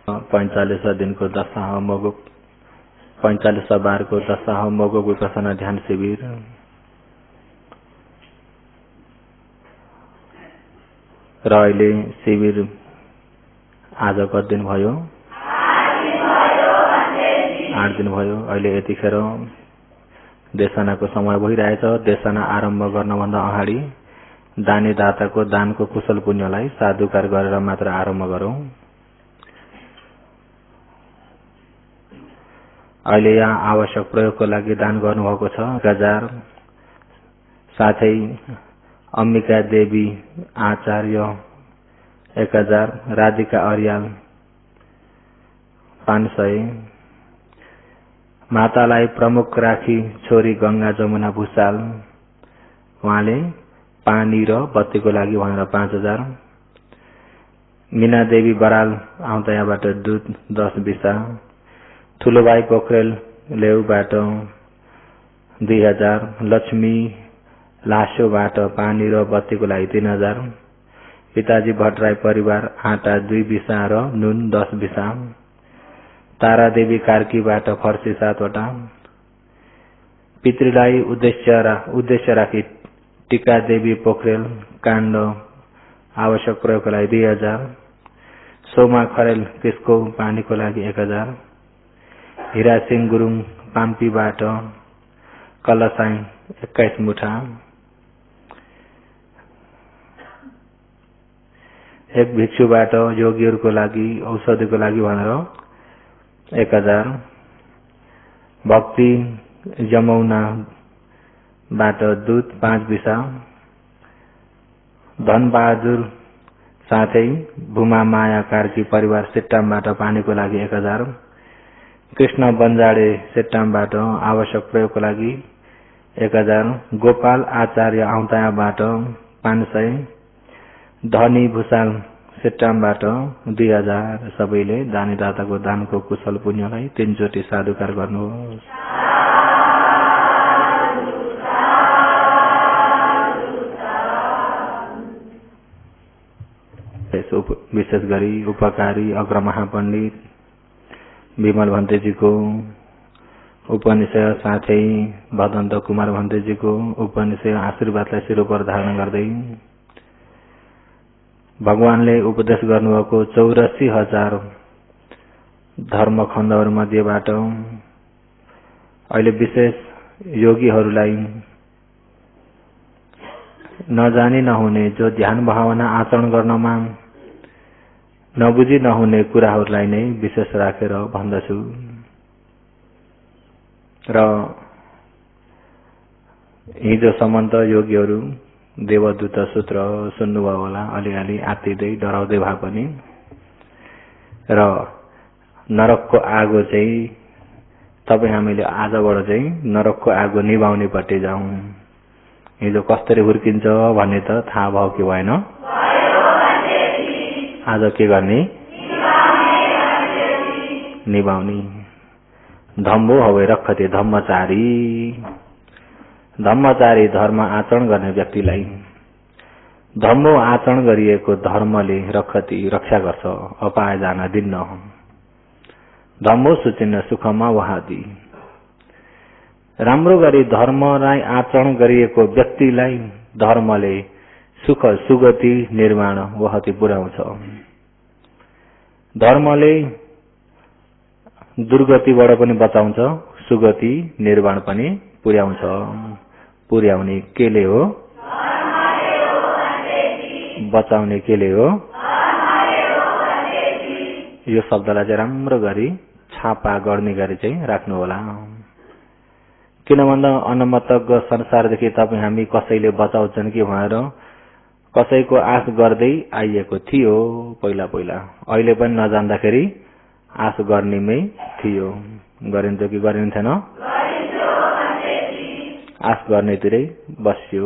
45 दिनको दशा मोगो 45 बारको दशा मोगो विपसना ध्यान शिविर र अहिले शिविर आज कति दिन भयो? 8 दिन भयो। अहिले यतिखेर देशनाको समय भइरहेछ। देशना आरम्भ गर्नभन्दा अगाडि दानी दाताको दानको कुशल पुण्यलाई साधुकार गरेर मात्र आरम्भ गरौं। अहिले यहाँ आवश्यक प्रयोगको लागि दान गर्नुभएको छ 1000। साथै अम्बिका देवी आचार्य 1000, राधिका अर्याल 500, मातालाई प्रमुख राखी छोरी गंगा जमुना भूषाल उहाँले पानी र बत्तीको लागि भनेर 5000, मीना देवी बराल आउँदा यहाँबाट दूध 10 बिसा, ठुलो भाइ पोखरेल लेउबाट 2000, लक्ष्मी लासोबाट पानी र बत्तीको लागि 3000, पिताजी भट्टराई परिवार आटा 2 बिसा र नुन 10 बिसा, तारा देवी कार्कीबाट फर्सी 7 वटा, पितृलाई उद्देश्य राखी टीका देवी पोखरेल काण्ड आवश्यक प्रयोगको लागि 2000, सोमा खरेल त्यसको पानीको लागि 1000, हिरा सिंह गुरुङ पाम्पीबाट कलसाई 21 मुठा, एक भिक्षुबाट योगीहरूको लागि औषधिको लागि भनेर 1000, भक्ति जमौनाबाट दूध 5 बिसा, धनबहादुर साथै भूमा माया कार्की परिवार सिट्टामबाट पानीको लागि 1000, कृष्ण बन्जाडे सिट्टामबाट आवश्यक प्रयोगको लागि 1000, गोपाल आचार्य आउँतायाबाट 500, धनी भूषाल सिट्टामबाट 2000। सबैले दानी दाताको दानको कुशल पुण्यलाई 3 चोटि साधुकार गर्नुहोस्। विशेष गरी उपकारी अग्रमहापण्डित विमल भन्तेजीको उपनिषय साथै भदन्त कुमार भन्तेजीको उपनिषय आशीर्वादलाई शिरोपर धारण गर्दै भगवानले उपदेश गर्नुभएको 84,000 धर्मखण्डहरू मध्येबाट अहिले विशेष योगीहरूलाई नजानी नहुने जो ध्यान भावना आचरण गर्नमा नबुझी नहुने कुराहरूलाई नै विशेष राखेर भन्दछु। र हिजोसम्म त योगीहरू देवदूत सूत्र सुन्नुभयो होला, अलिअलि आत्तिँदै डराउँदै भए पनि। र नरकको आगो चाहिँ तपाईँ हामीले आजबाट चाहिँ नरकको आगो निभाउने पट्टि जाउँ। हिजो कसरी हुर्किन्छ भन्ने त थाहा भयो कि भएन? आज के गर्ने? निभाउने। धम्मो हवे रखते धम्मचारी। धम्मचारी धर्म आचरण गर्ने व्यक्तिलाई धम्मो आचरण गरिएको धर्मले रखती रक्षा गर्छ, अपाय जान दिन्न। धम्मो सुचिन्न सुखमा वहादी। राम्रो गरी धर्मलाई आचरण गरिएको व्यक्तिलाई धर्मले सुख सुगति निर्माण वहती पुर्याउँछ। धर्मले दुर्गतिबाट पनि बचाउँछ, सुगति निर्माण पनि पुर्याउँछ। पुर्याउने केले हो? बचाउने केले हो? यो शब्दलाई चाहिँ राम्रो गरी छापा गर्ने गरी चाहिँ राख्नु होला। किन भन्दा अनमतज्ञ संसारदेखि तपाईँ हामी कसैले बचाउँछन् कि भनेर कसैको आश गर्दै आइएको थियो पहिला पहिला। अहिले पनि नजान्दाखेरि आश गर्नेमै थियो। गरिन्थ्यो कि गरिन्थेन? आश गर्नेतिरै बस्यो।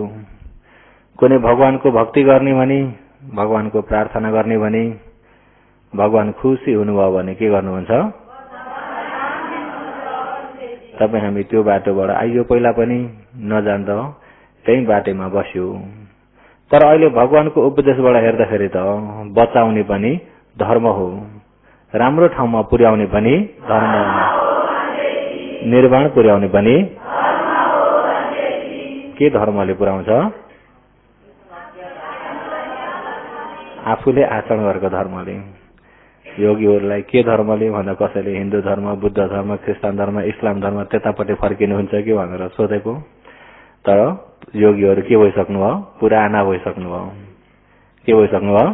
कुनै भगवानको भक्ति गर्ने भने, भगवानको प्रार्थना गर्ने भने, भगवान खुसी हुनुभयो भने के गर्नुहुन्छ? तपाईँ हामी त्यो बाटोबाट आइयो पहिला पनि नजान्दा त्यही बाटोमा बस्यो। तर अहिले भगवानको उपदेशबाट हेर्दाखेरि त बचाउने पनि धर्म हो, राम्रो ठाउँमा पुर्याउने पनि धर्म, निर्वाण पुर्याउने पनि के धर्मले पुर्याउँछ? आफूले आचरण गरेको धर्मले। योगीहरूलाई के धर्मले भन्दा कसैले हिन्दू धर्म, बुद्ध धर्म, क्रिस्चियन धर्म, इस्लाम धर्म त्यतापट्टि फर्किनुहुन्छ कि भनेर सोधेको। तर योगीहरू के भइसक्नु भयो? पुराना भइसक्नु भयो। के भइसक्नु भयो?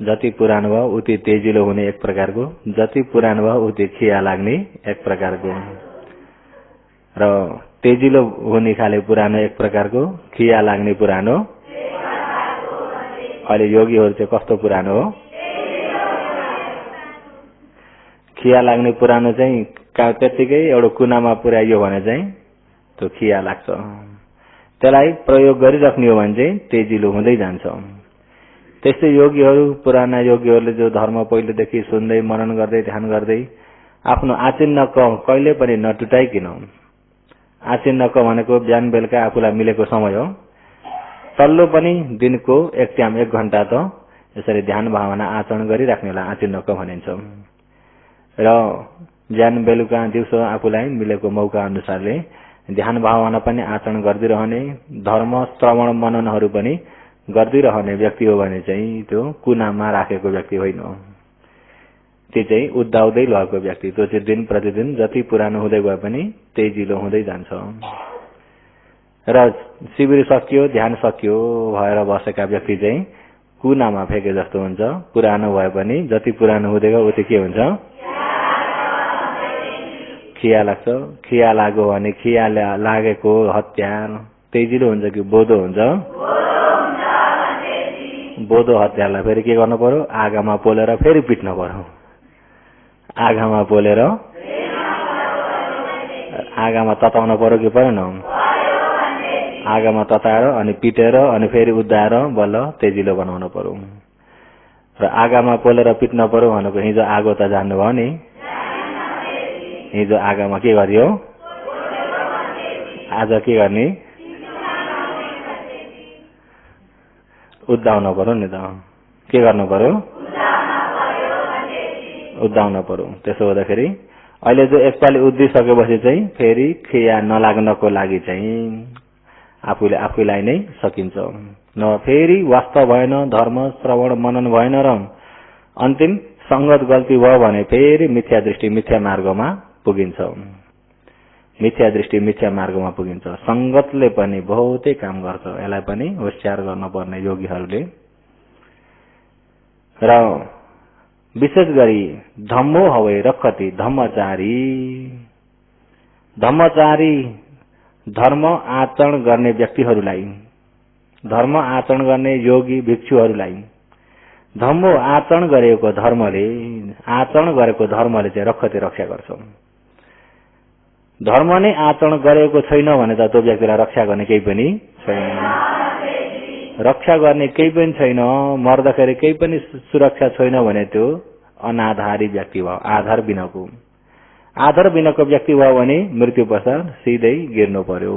जति पुरानो भयो उति तेजिलो हुने एक प्रकारको, जति पुरानो भयो उति खिया लाग्ने एक प्रकारको। र तेजिलो हुने खाले पुरानो एक प्रकारको, खिया लाग्ने पुरानो। अहिले योगीहरू चाहिँ कस्तो पुरानो हो? खिया लाग्ने पुरानो चाहिँ त्यत्तिकै एउटा कुनामा पुर्याइयो भने चाहिँ त्यो खिया लाग्छ। त्यसलाई प्रयोग गरिराख्ने हो भने चाहिँ तेजिलो हुँदै जान्छ। त्यस्तै योगीहरू, पुराना योगीहरूले जो धर्म पहिलेदेखि सुन्दै मनन गर्दै ध्यान गर्दै आफ्नो आचिन्न क कहिले पनि नटुटाइकिन, आचिन्न क भनेको बिहान बेलुका आफूलाई मिलेको समय हो, तल्लो पनि दिनको एक टाइम 1 घण्टा त यसरी ध्यान भावना आचरण गरिराख्नेलाई आचिन्न क भनिन्छ। र बिहान बेलुका दिउँसो आफूलाई मिलेको मौका अनुसारले ध्यान भावना पनि आचरण गर्दिरहने, धर्म श्रवण मननहरू पनि गर्दिरहने व्यक्ति हो भने चाहिँ त्यो कुनामा राखेको व्यक्ति होइन। त्यो चाहिँ उद्धाउँदै लगेको व्यक्ति, त्यो चाहिँ दिन प्रतिदिन जति पुरानो हुँदै गए पनि तेजिलो हुँदै जान्छ। र शिविर सकियो, ध्यान सकियो भएर बसेका व्यक्ति चाहिँ कुनामा फेके जस्तो हुन्छ। पुरानो भए पनि जति पुरानो हुँदै गयो उति के हुन्छ? खिया लाग्छ। खिया लाग्यो भने खिया लागेको हतियार तेजिलो हुन्छ कि बोधो हुन्छ? बोधो हतियारलाई फेरि के गर्नु पर्यो? आगामा पोलेर फेरि पिट्नु पर्यो। आगामा पोलेर आगामा तताउनु पर्यो कि परेन? आगामा तताएर अनि पिटेर अनि फेरि उद्धाएर बल्ल तेजिलो बनाउनु पर्यो। र आगामा पोलेर पिट्न पर्यो भनेको हिजो आगो त जान्नु भयो नि। हिजो आगामा के गरियो? आज के गर्ने? उद्धाउन पर्यो नि त। के गर्नु पर्यो? उद्धाउन पर्यो। त्यसो हुँदाखेरि अहिले जो एकपालि उद्धिसकेपछि चाहिँ फेरि खिया नलाग्नको लागि चाहिँ आफूले आफूलाई नै सकिन्छ। न फेरि वास्तव भएन, धर्म श्रवण मनन भएन र अन्तिम संगत गल्ती भयो भने फेरि मिथ्या दृष्टि मिथ्या मार्गमा पुगिन्छ। मिथ्या दृष्टि मिथ्या मार्गमा पुगिन्छ। संगतले पनि बहुतै काम गर्छ। यसलाई पनि होशियार गर्नुपर्ने योगीहरूले। र विशेष गरी धम्मो हवै रखति धम्मचारी। धम्मचारी धर्म आचरण गर्ने व्यक्तिहरूलाई, धर्म आचरण गर्ने योगी भिक्षुहरूलाई धम्मो आचरण गरेको धर्मले, आचरण गरेको धर्मले चाहिँ रखति रक्षा गर्छ। धर्म नै आचरण गरेको छैन भने त त्यो व्यक्तिलाई रक्षा गर्ने केही पनि छैन। रक्षा गर्ने केही पनि छैन, मर्दाखेरि केही पनि सुरक्षा छैन भने त्यो अनाधारी व्यक्ति भयो, आधार बिनाको। आधार बिनाको व्यक्ति भयो भने मृत्यु पश्चात सिधै गिर्नु पर्यो।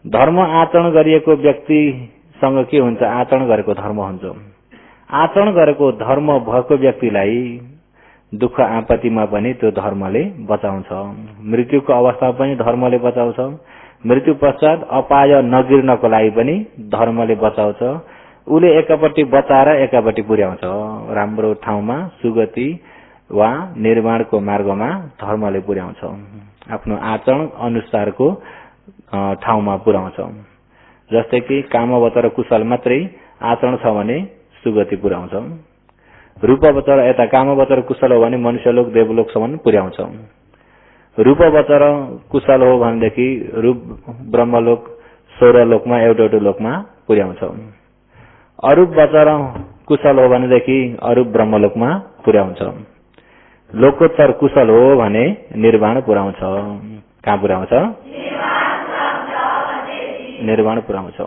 धर्म आचरण गरिएको व्यक्तिसँग के हुन्छ? आचरण गरेको धर्म हुन्छ। आचरण गरेको धर्म भएको व्यक्तिलाई दुःख आपत्तिमा पनि त्यो धर्मले बचाउँछ। मृत्युको अवस्था पनि धर्मले बचाउँछ। मृत्यु पश्चात अपाय नगिर्नको लागि पनि धर्मले बचाउँछ। उले एकापट्टि बचाएर एकापट्टि पुर्याउँछ। राम्रो ठाउँमा सुगति वा निर्माणको मार्गमा धर्मले पुर्याउँछ। आफ्नो आचरण अनुसारको ठाउँमा पुर्याउँछ। जस्तै कि कामवत र कुशल मात्रै आचरण छ भने सुगति पुर्याउँछ। रूपवत र यता कामवत र कुशल हो भने मनुष्यलोक देवलोकसम्म पुर्याउँछ। रूपवत र कुशल हो भनेदेखि रूप ब्रह्मलोक 16 लोकमा एउटा लोकमा पुर्याउँछ। अरूपवत र कुशल हो भनेदेखि अरूप ब्रह्मलोकमा पुर्याउँछ। लोकोत्तर कुशल हो भने निर्वाण पुर्याउँछ। कहाँ पुर्याउँछ? निर्वाण पुर्याउँछ।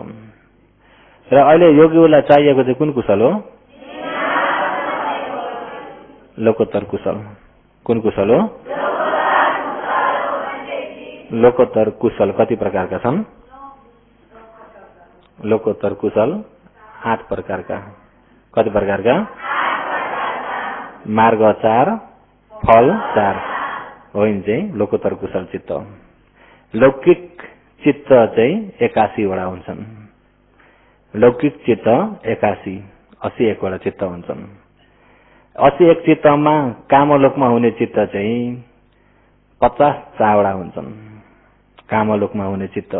र अहिले योगीहरूलाई चाहिएको चाहिँ कुन कुशल हो? लोकोत्तर कुशल। कुन कुशल हो? लोकोत्तर कुशल कति प्रकारका छन्? लोकोत्तर कुशल 8 प्रकारका। कति प्रकारका? मार्ग 4 फल 4 होइन चाहिँ लोकोत्तर कुशल चित्त। लौकिक चित्त चाहिँ 81 वटा हुन्छन्। लौकिक चित्त 81 81 वटा चित्त हुन्छन्। 81 चित्तमा कामलोकमा हुने चित्त चाहिँ 50 वटा हुन्छन्। कामलोकमा हुने चित्त,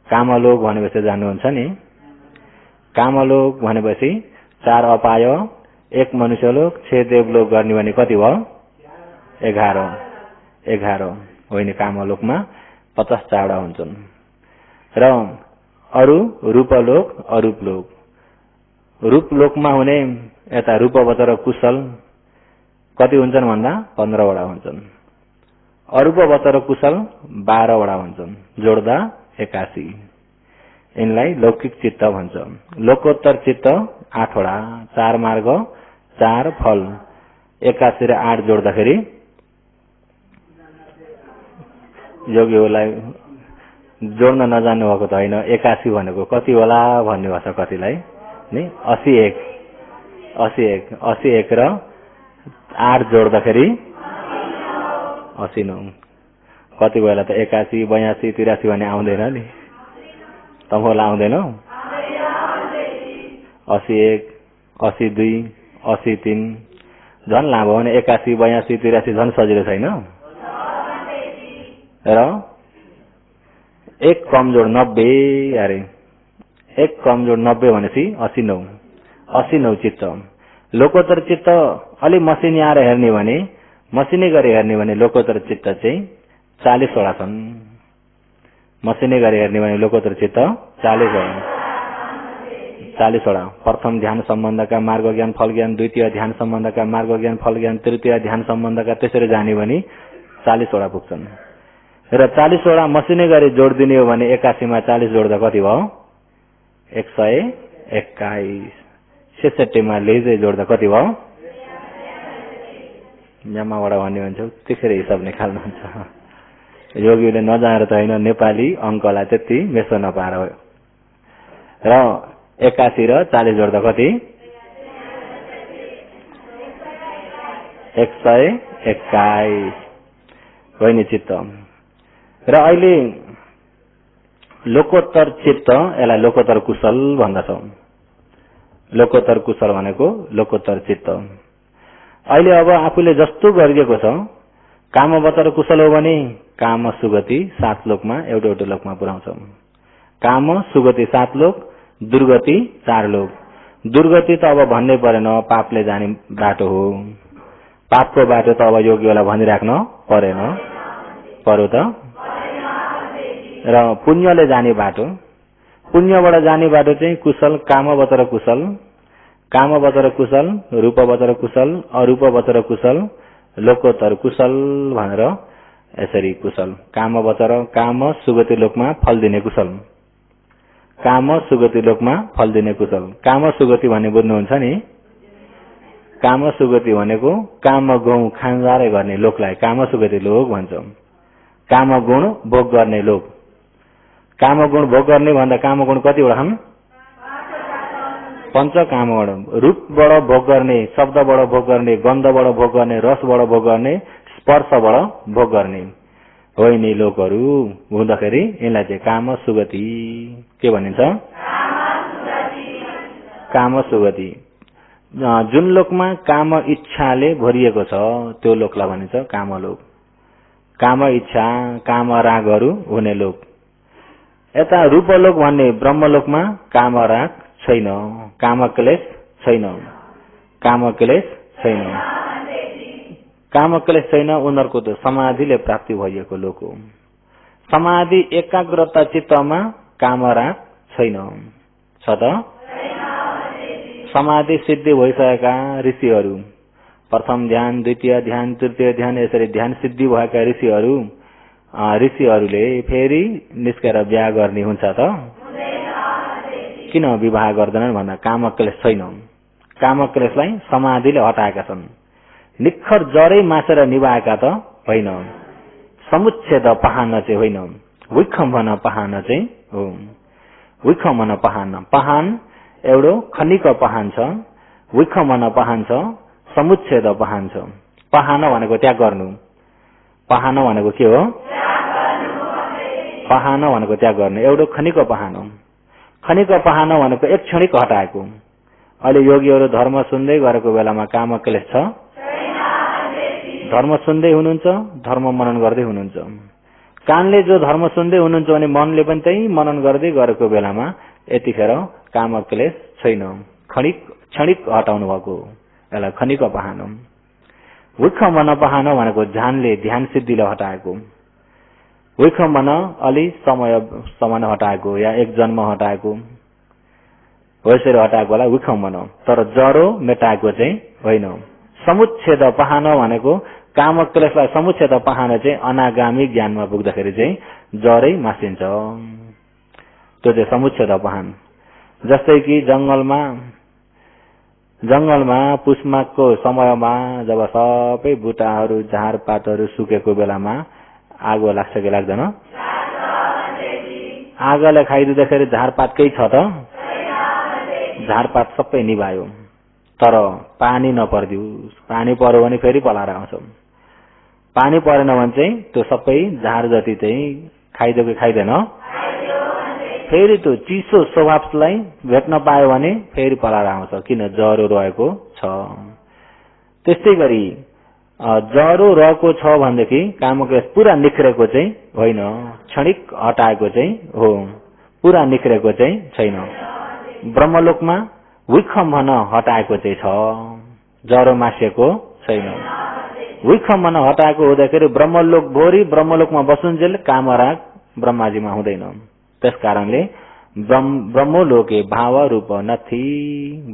कामलोक भनेपछि जान्नुहुन्छ नि, कामलोक भनेपछि 4 अपाय 1 मनुष्यलोक 6 देवलोक गर्ने भने कति भयो? 11 होइन। कामलोकमा 50 वटा हुन्छन्। र अरु रूपलोक अरूपलोक, रूपलोकमा हुने यता रूपवत र कुशल कति हुन्छन् भन्दा 15 वटा हुन्छन्। अरूपवत र कुशल 12 वटा हुन्छन्, जोड्दा 81। यिनलाई लौकिक चित्त भन्छ। लोकोत्तर चित्त 8 वटा, 4 मार्ग 4 फल, 81 र 8 जोड्दाखेरि योगीहरूलाई जोड्न नजान्नु भएको त होइन। 81 भनेको कति होला भन्ने भाषा कतिलाई नि? 81 र 8 जोड्दाखेरि 89। कति बेला त 81 82 83 भने आउँदैन नि, तमला आउँदैन। 81 82 83 झन् लामो भने 81 82 83 झन् सजिलो छैन। र 1 कम जोड 90 अरे 1 कम जोड 90 भनेपछि 89 चित्त। लोकोत्तर चित्त अलि मसिनी आएर हेर्ने भने, मसिनी गरी हेर्ने भने लोकोत्तर चित्त चाहिँ 40 वटा छन्। मसिनी गरी हेर्ने भने लोकोत्तर चित्त 40 वटा। प्रथम ध्यान सम्बन्धका मार्ग ज्ञान फल ज्ञान, द्वितीय ध्यान सम्बन्धका मार्ग ज्ञान फल ज्ञान, तृतीय ध्यान सम्बन्धका त्यसरी जाने भने 40 वटा पुग्छन्। र 40 वटा मसिने गरी जोड दिने हो भने 81 मा 40 जोड्दा कति भयो? 121। 66 मा लेजे जोड्दा कति भयो? जम्माबाट भन्ने भन्छ त्यसरी हिसाब निकाल्नुहुन्छ। योगीले नजानेर त होइन, नेपाली अङ्कलाई त्यति मेसो नपाएर हो। र 81 र 40 जोड्दा कति? 121 होइन चित्त। र अहिले लोकोत्तर चित्त, यसलाई लोकोत्तर कुशल भन्दछौँ। लोकोत्तर कुशल भनेको लोकोत्तर चित्त। अहिले अब आफूले जस्तो गरिएको छ, कामवत र कुशल हो भने काम सुगति 7 लोकमा एउटा लोकमा पुर्याउँछौँ। काम सुगति 7 लोक, दुर्गति 4 लोक। दुर्गति त अब भन्नै परेन, पापले जाने बाटो हो। पापको बाटो त अब योगीहरूलाई भनिराख्न परेन, पर्यो त। र पुण्यले जाने बाटो, पुण्यबाट जाने बाटो चाहिँ कुशल, कामवत र कुशल, कामवत र कुशल, रूपवत र कुशल, अरूपवत र कुशल, लोकोत्तर कुशल भनेर यसरी कुशल। कामवत र काम सुगति लोकमा फल दिने कुशल, काम सुगति लोकमा फल दिने कुशल। काम सुगति भन्ने बुझ्नुहुन्छ नि? काम सुगति भनेको काम गौँ खानजारै गर्ने लोकलाई काम सुगति लोक भन्छौँ। काम गुण भोग गर्ने लोक। काम गुण भोग गर्ने भन्दा काम गुण कतिवटा छन्? 5 काम गुण। रूपबाट भोग गर्ने, शब्दबाट भोग गर्ने, गन्धबाट भोग गर्ने, रसबाट भोग गर्ने, स्पर्शबाट भोग गर्ने हो यिनी लोकहरू हुँदाखेरि यिनलाई चाहिँ काम सुगति के भनिन्छ? काम सुगति। जुन लोकमा काम इच्छाले भरिएको छ त्यो लोकलाई भनिन्छ कामलोक। काम इच्छा, काम रागहरू हुने लोक। यता रूपलोक भन्ने ब्रह्मलोकमा काम राग छैन, काम क्लेश छैन, काम क्लेश छैन, काम क्लेश छैन। उनीहरूको त समाधिले प्राप्ति भइएको लोक हो। समाधि एकाग्रता चित्तमा काम राग छैन, छ त? समाधि सिद्धि भइसकेका ऋषिहरू, प्रथम ध्यान, द्वितीय ध्यान, तृतीय ध्यान, यसरी ध्यान सिद्धि भएका ऋषिहरूले फेरि निस्केर बिहा गर्ने हुन्छ त? किन विवाह गर्दैनन् भन्दा काम क्लेश छैन। काम क्लेशलाई समाधिले हटाएका छन्। निखर जरै मासेर निभाएका त होइन। समुच्छेद पहान चाहिँ होइन, विखम्बन पहान चाहिँ हो। विखम्बन पहान, पहान एउटो खनिक पहान छ, विखमन पहान छ, समुच्छेद पहान छ। पहान भनेको त्याग गर्नु, पहान भनेको के हो? पहान भनेको त्याग गर्नु, एउटो खनिक पहान हो। खनिक पहान भनेको एक क्षणिक हटाएको। अहिले योगीहरू धर्म सुन्दै गरेको बेलामा काम क्लेश छ? धर्म सुन्दै हुनुहुन्छ, धर्म मनन गर्दै हुनुहुन्छ। कानले जो धर्म सुन्दै हुनुहुन्छ भने मनले पनि त्यही मनन गर्दै गरेको बेलामा यतिखेर काम क्लेश छैन, क्षणिक हटाउनु भएको, यसलाई खनिक पहान हो। विखमन पहान भनेको ध्यानले, ध्यान सिद्धिले हटाएको। विखमन अलि समय हटाएको या एक जन्म हटाएको, हो यसरी हटाएकोलाई विखमन, तर जरो मेटाएको चाहिँ होइन। समुच्छेद पहान भनेको काम क्लेशलाई समुच्छेद पहान चाहिँ अनागामी ज्ञानमा पुग्दाखेरि चाहिँ जरै मासिन्छ, त्यो चाहिँ समुच्छेद पहान। जस्तै कि जंगलमा पुष्माको समयमा जब सबै बुटाहरू झारपातहरू सुकेको बेलामा आगो लाग्छ कि लाग्दैन? आगोले खाइदिँदाखेरि झारपात केही छ त? झारपात सबै निभायो, तर पानी नपर्दियोस्, पानी पर्यो भने फेरि पलाएर आउँछ। पानी परेन भने चाहिँ त्यो सबै झार जति चाहिँ खाइदियो कि खाइदैन? फेरि त्यो चिसो स्वभावलाई भेट्न पायो भने फेरि पलाएर आउँछ, किन? जरो रहेको छ। त्यस्तै गरी जरो रहेको छ भनेदेखि कामको पुरा निख्रेको चाहिँ होइन, क्षणिक हटाएको चाहिँ हो, पुरा निख्रेको चाहिँ छैन। ब्रह्मलोकमा विखमन हटाएको चाहिँ छ, जरो मासिएको छैन। विखमन हटाएको हुँदाखेरि ब्रह्मलोक भोरी ब्रह्मलोकमा बसुन्जेल कामराग ब्रह्माजीमा हुँदैन। त्यस कारणले ब्रह्मलोके भाव रूप नथी,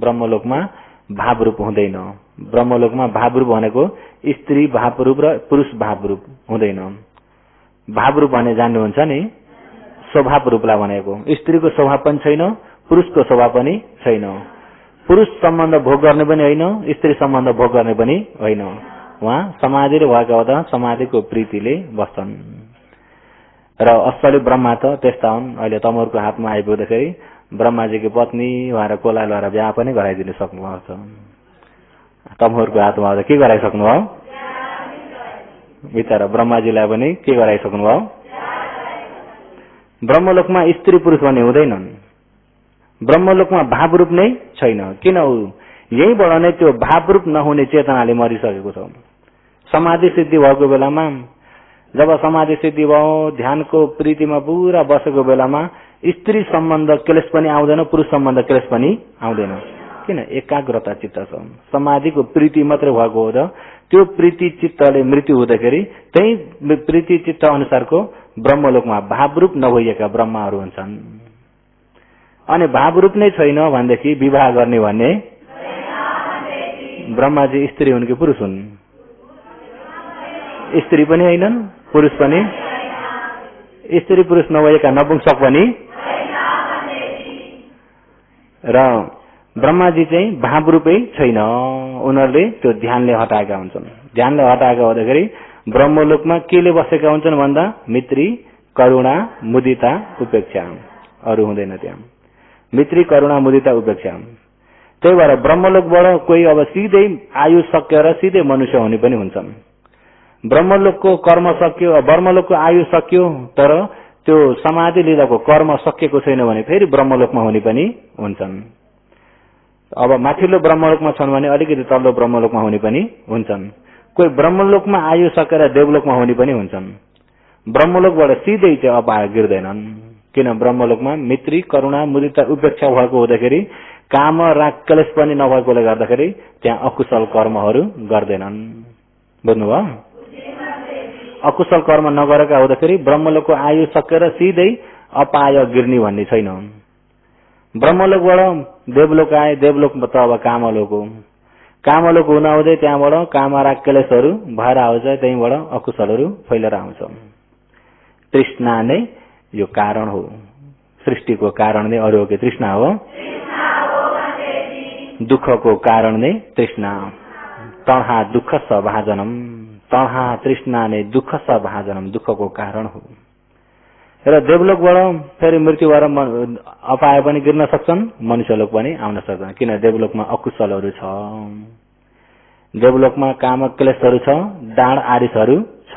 ब्रह्मलोकमा भाव रूप हुँदैन। ब्रह्मलोकमा भाव रूप भनेको स्त्री भाव रूप र पुरुष भाव रूप हुँदैन। भाव रूप भने जान्नुहुन्छ नि, स्वभाव रूपलाई भनेको। स्त्रीको स्वभाव पनि छैन, पुरुषको स्वभाव पनि छैन। पुरुष सम्बन्ध भोग गर्ने पनि होइन, स्त्री सम्बन्ध भोग गर्ने पनि होइन। उहाँ समाधिले भएका हुँदा समाधिको प्रीतिले बस्छन्। र असली ब्रह्मा त त्यस्ता हुन्। अहिले तमोरको हातमा आइपुग्दाखेरि ब्रह्माजीकी पत्नी उहाँलाई कोला लगाएर बिहा पनि गराइदिनु सक्नुभएको छ। तमोरको हातमा आउँदा के गराइसक्नु भयो? बिचरा ब्रह्माजीलाई पनि के गराइसक्नु भयो? ब्रह्मलोकमा स्त्री पुरुष भन्ने हुँदैनन्। ब्रह्मलोकमा भाव रूप नै छैन। किन? यहीँबाट नै त्यो भाव रूप नहुने चेतनाले मरिसकेको छ। समाधि सिद्धि भएको बेलामा, जब समाधि सिद्धि भयो, ध्यानको प्रीतिमा पुरा बसेको बेलामा स्त्री सम्बन्ध क्लेश पनि आउँदैन, पुरुष सम्बन्ध क्लेश पनि आउँदैन। किन? एकाग्रता चित्त छ। समाधिको प्रीति मात्रै भएको हो। त्यो प्रीति चित्तले मृत्यु हुँदाखेरि त्यही प्रीति चित्त अनुसारको ब्रह्मलोकमा भाव रूप नभइएका ब्रह्माहरू हुन्छन्। अनि भाव रूप नै छैन भनेदेखि विवाह गर्ने भन्ने ब्रह्माजी स्त्री हुन् कि पुरुष हुन्? स्त्री पनि होइनन्, पुरुष पनि। स्त्री पुरुष नभएका नपुंसक पनि। र ब्रह्माजी चाहिँ भाव रूपै छैन। उनीहरूले त्यो ध्यानले हटाएका हुन्छन्। ध्यानले हटाएका हुँदाखेरि ब्रह्मलोकमा केले बसेका हुन्छन् भन्दा मित्री, करुणा, मुदिता, उपेक्षा, अरू हुँदैन त्यहाँ। मित्री, करुणा, मुदिता, उपेक्षा। त्यही भएर ब्रह्मलोकबाट कोही अब सिधै आयु सकेर सिधै मनुष्य हुने पनि हुन्छन्। ब्रह्मलोकको कर्म सक्यो, ब्रह्मलोकको आयु सक्यो, तर त्यो समाधि लिँदाको कर्म सकिएको छैन भने फेरि ब्रह्मलोकमा हुने पनि हुन्छन्। अब माथिल्लो ब्रह्मलोकमा छन् भने अलिकति तल्लो ब्रह्मलोकमा हुने पनि हुन्छन्। कोही ब्रह्मलोकमा आयु सकेर देवलोकमा हुने पनि हुन्छन्। ब्रह्मलोकबाट सिधै चाहिँ अपाय गिर्दैनन्। किन? ब्रह्मलोकमा मित्री, करुणा, मुदिता, उपेक्षा भएको हुँदाखेरि काम राग क्लेश पनि नभएकोले गर्दाखेरि त्यहाँ अकुशल कर्महरू गर्दैनन्। बुझ्नुभयो? अकुशल कर्म नगरेका हुँदाखेरि ब्रह्मलोकको आयु सकेर सिधै अपाय गिर्ने भन्ने छैन। ब्रह्मलोकबाट देवलोक आए, देवलोक त अब कामलोक हो। कामलोक हुँदाहुँदै त्यहाँबाट काम राग क्लेशहरू भएर आउँछ, त्यहीँबाट अकुशलहरू फैलेर आउँछ। तृष्णा नै यो कारण हो। सृष्टिको कारण नै अरू हो कि तृष्णा हो? दुःखको कारण नै तृष्णा। तणहा दुःख स भाजनम, तणहा तृष्णा नै दुःख स भाजनम, दुःखको कारण हो। र देवलोकबाट फेरि मृत्यु भएर अपाय पनि गिर्न सक्छन्, मनुष्यलोक पनि आउन सक्छन्। किन देवलोकमा अकुशलहरू छ, देवलोकमा काम क्लेशहरू छ, डाँड आरिसहरू छ।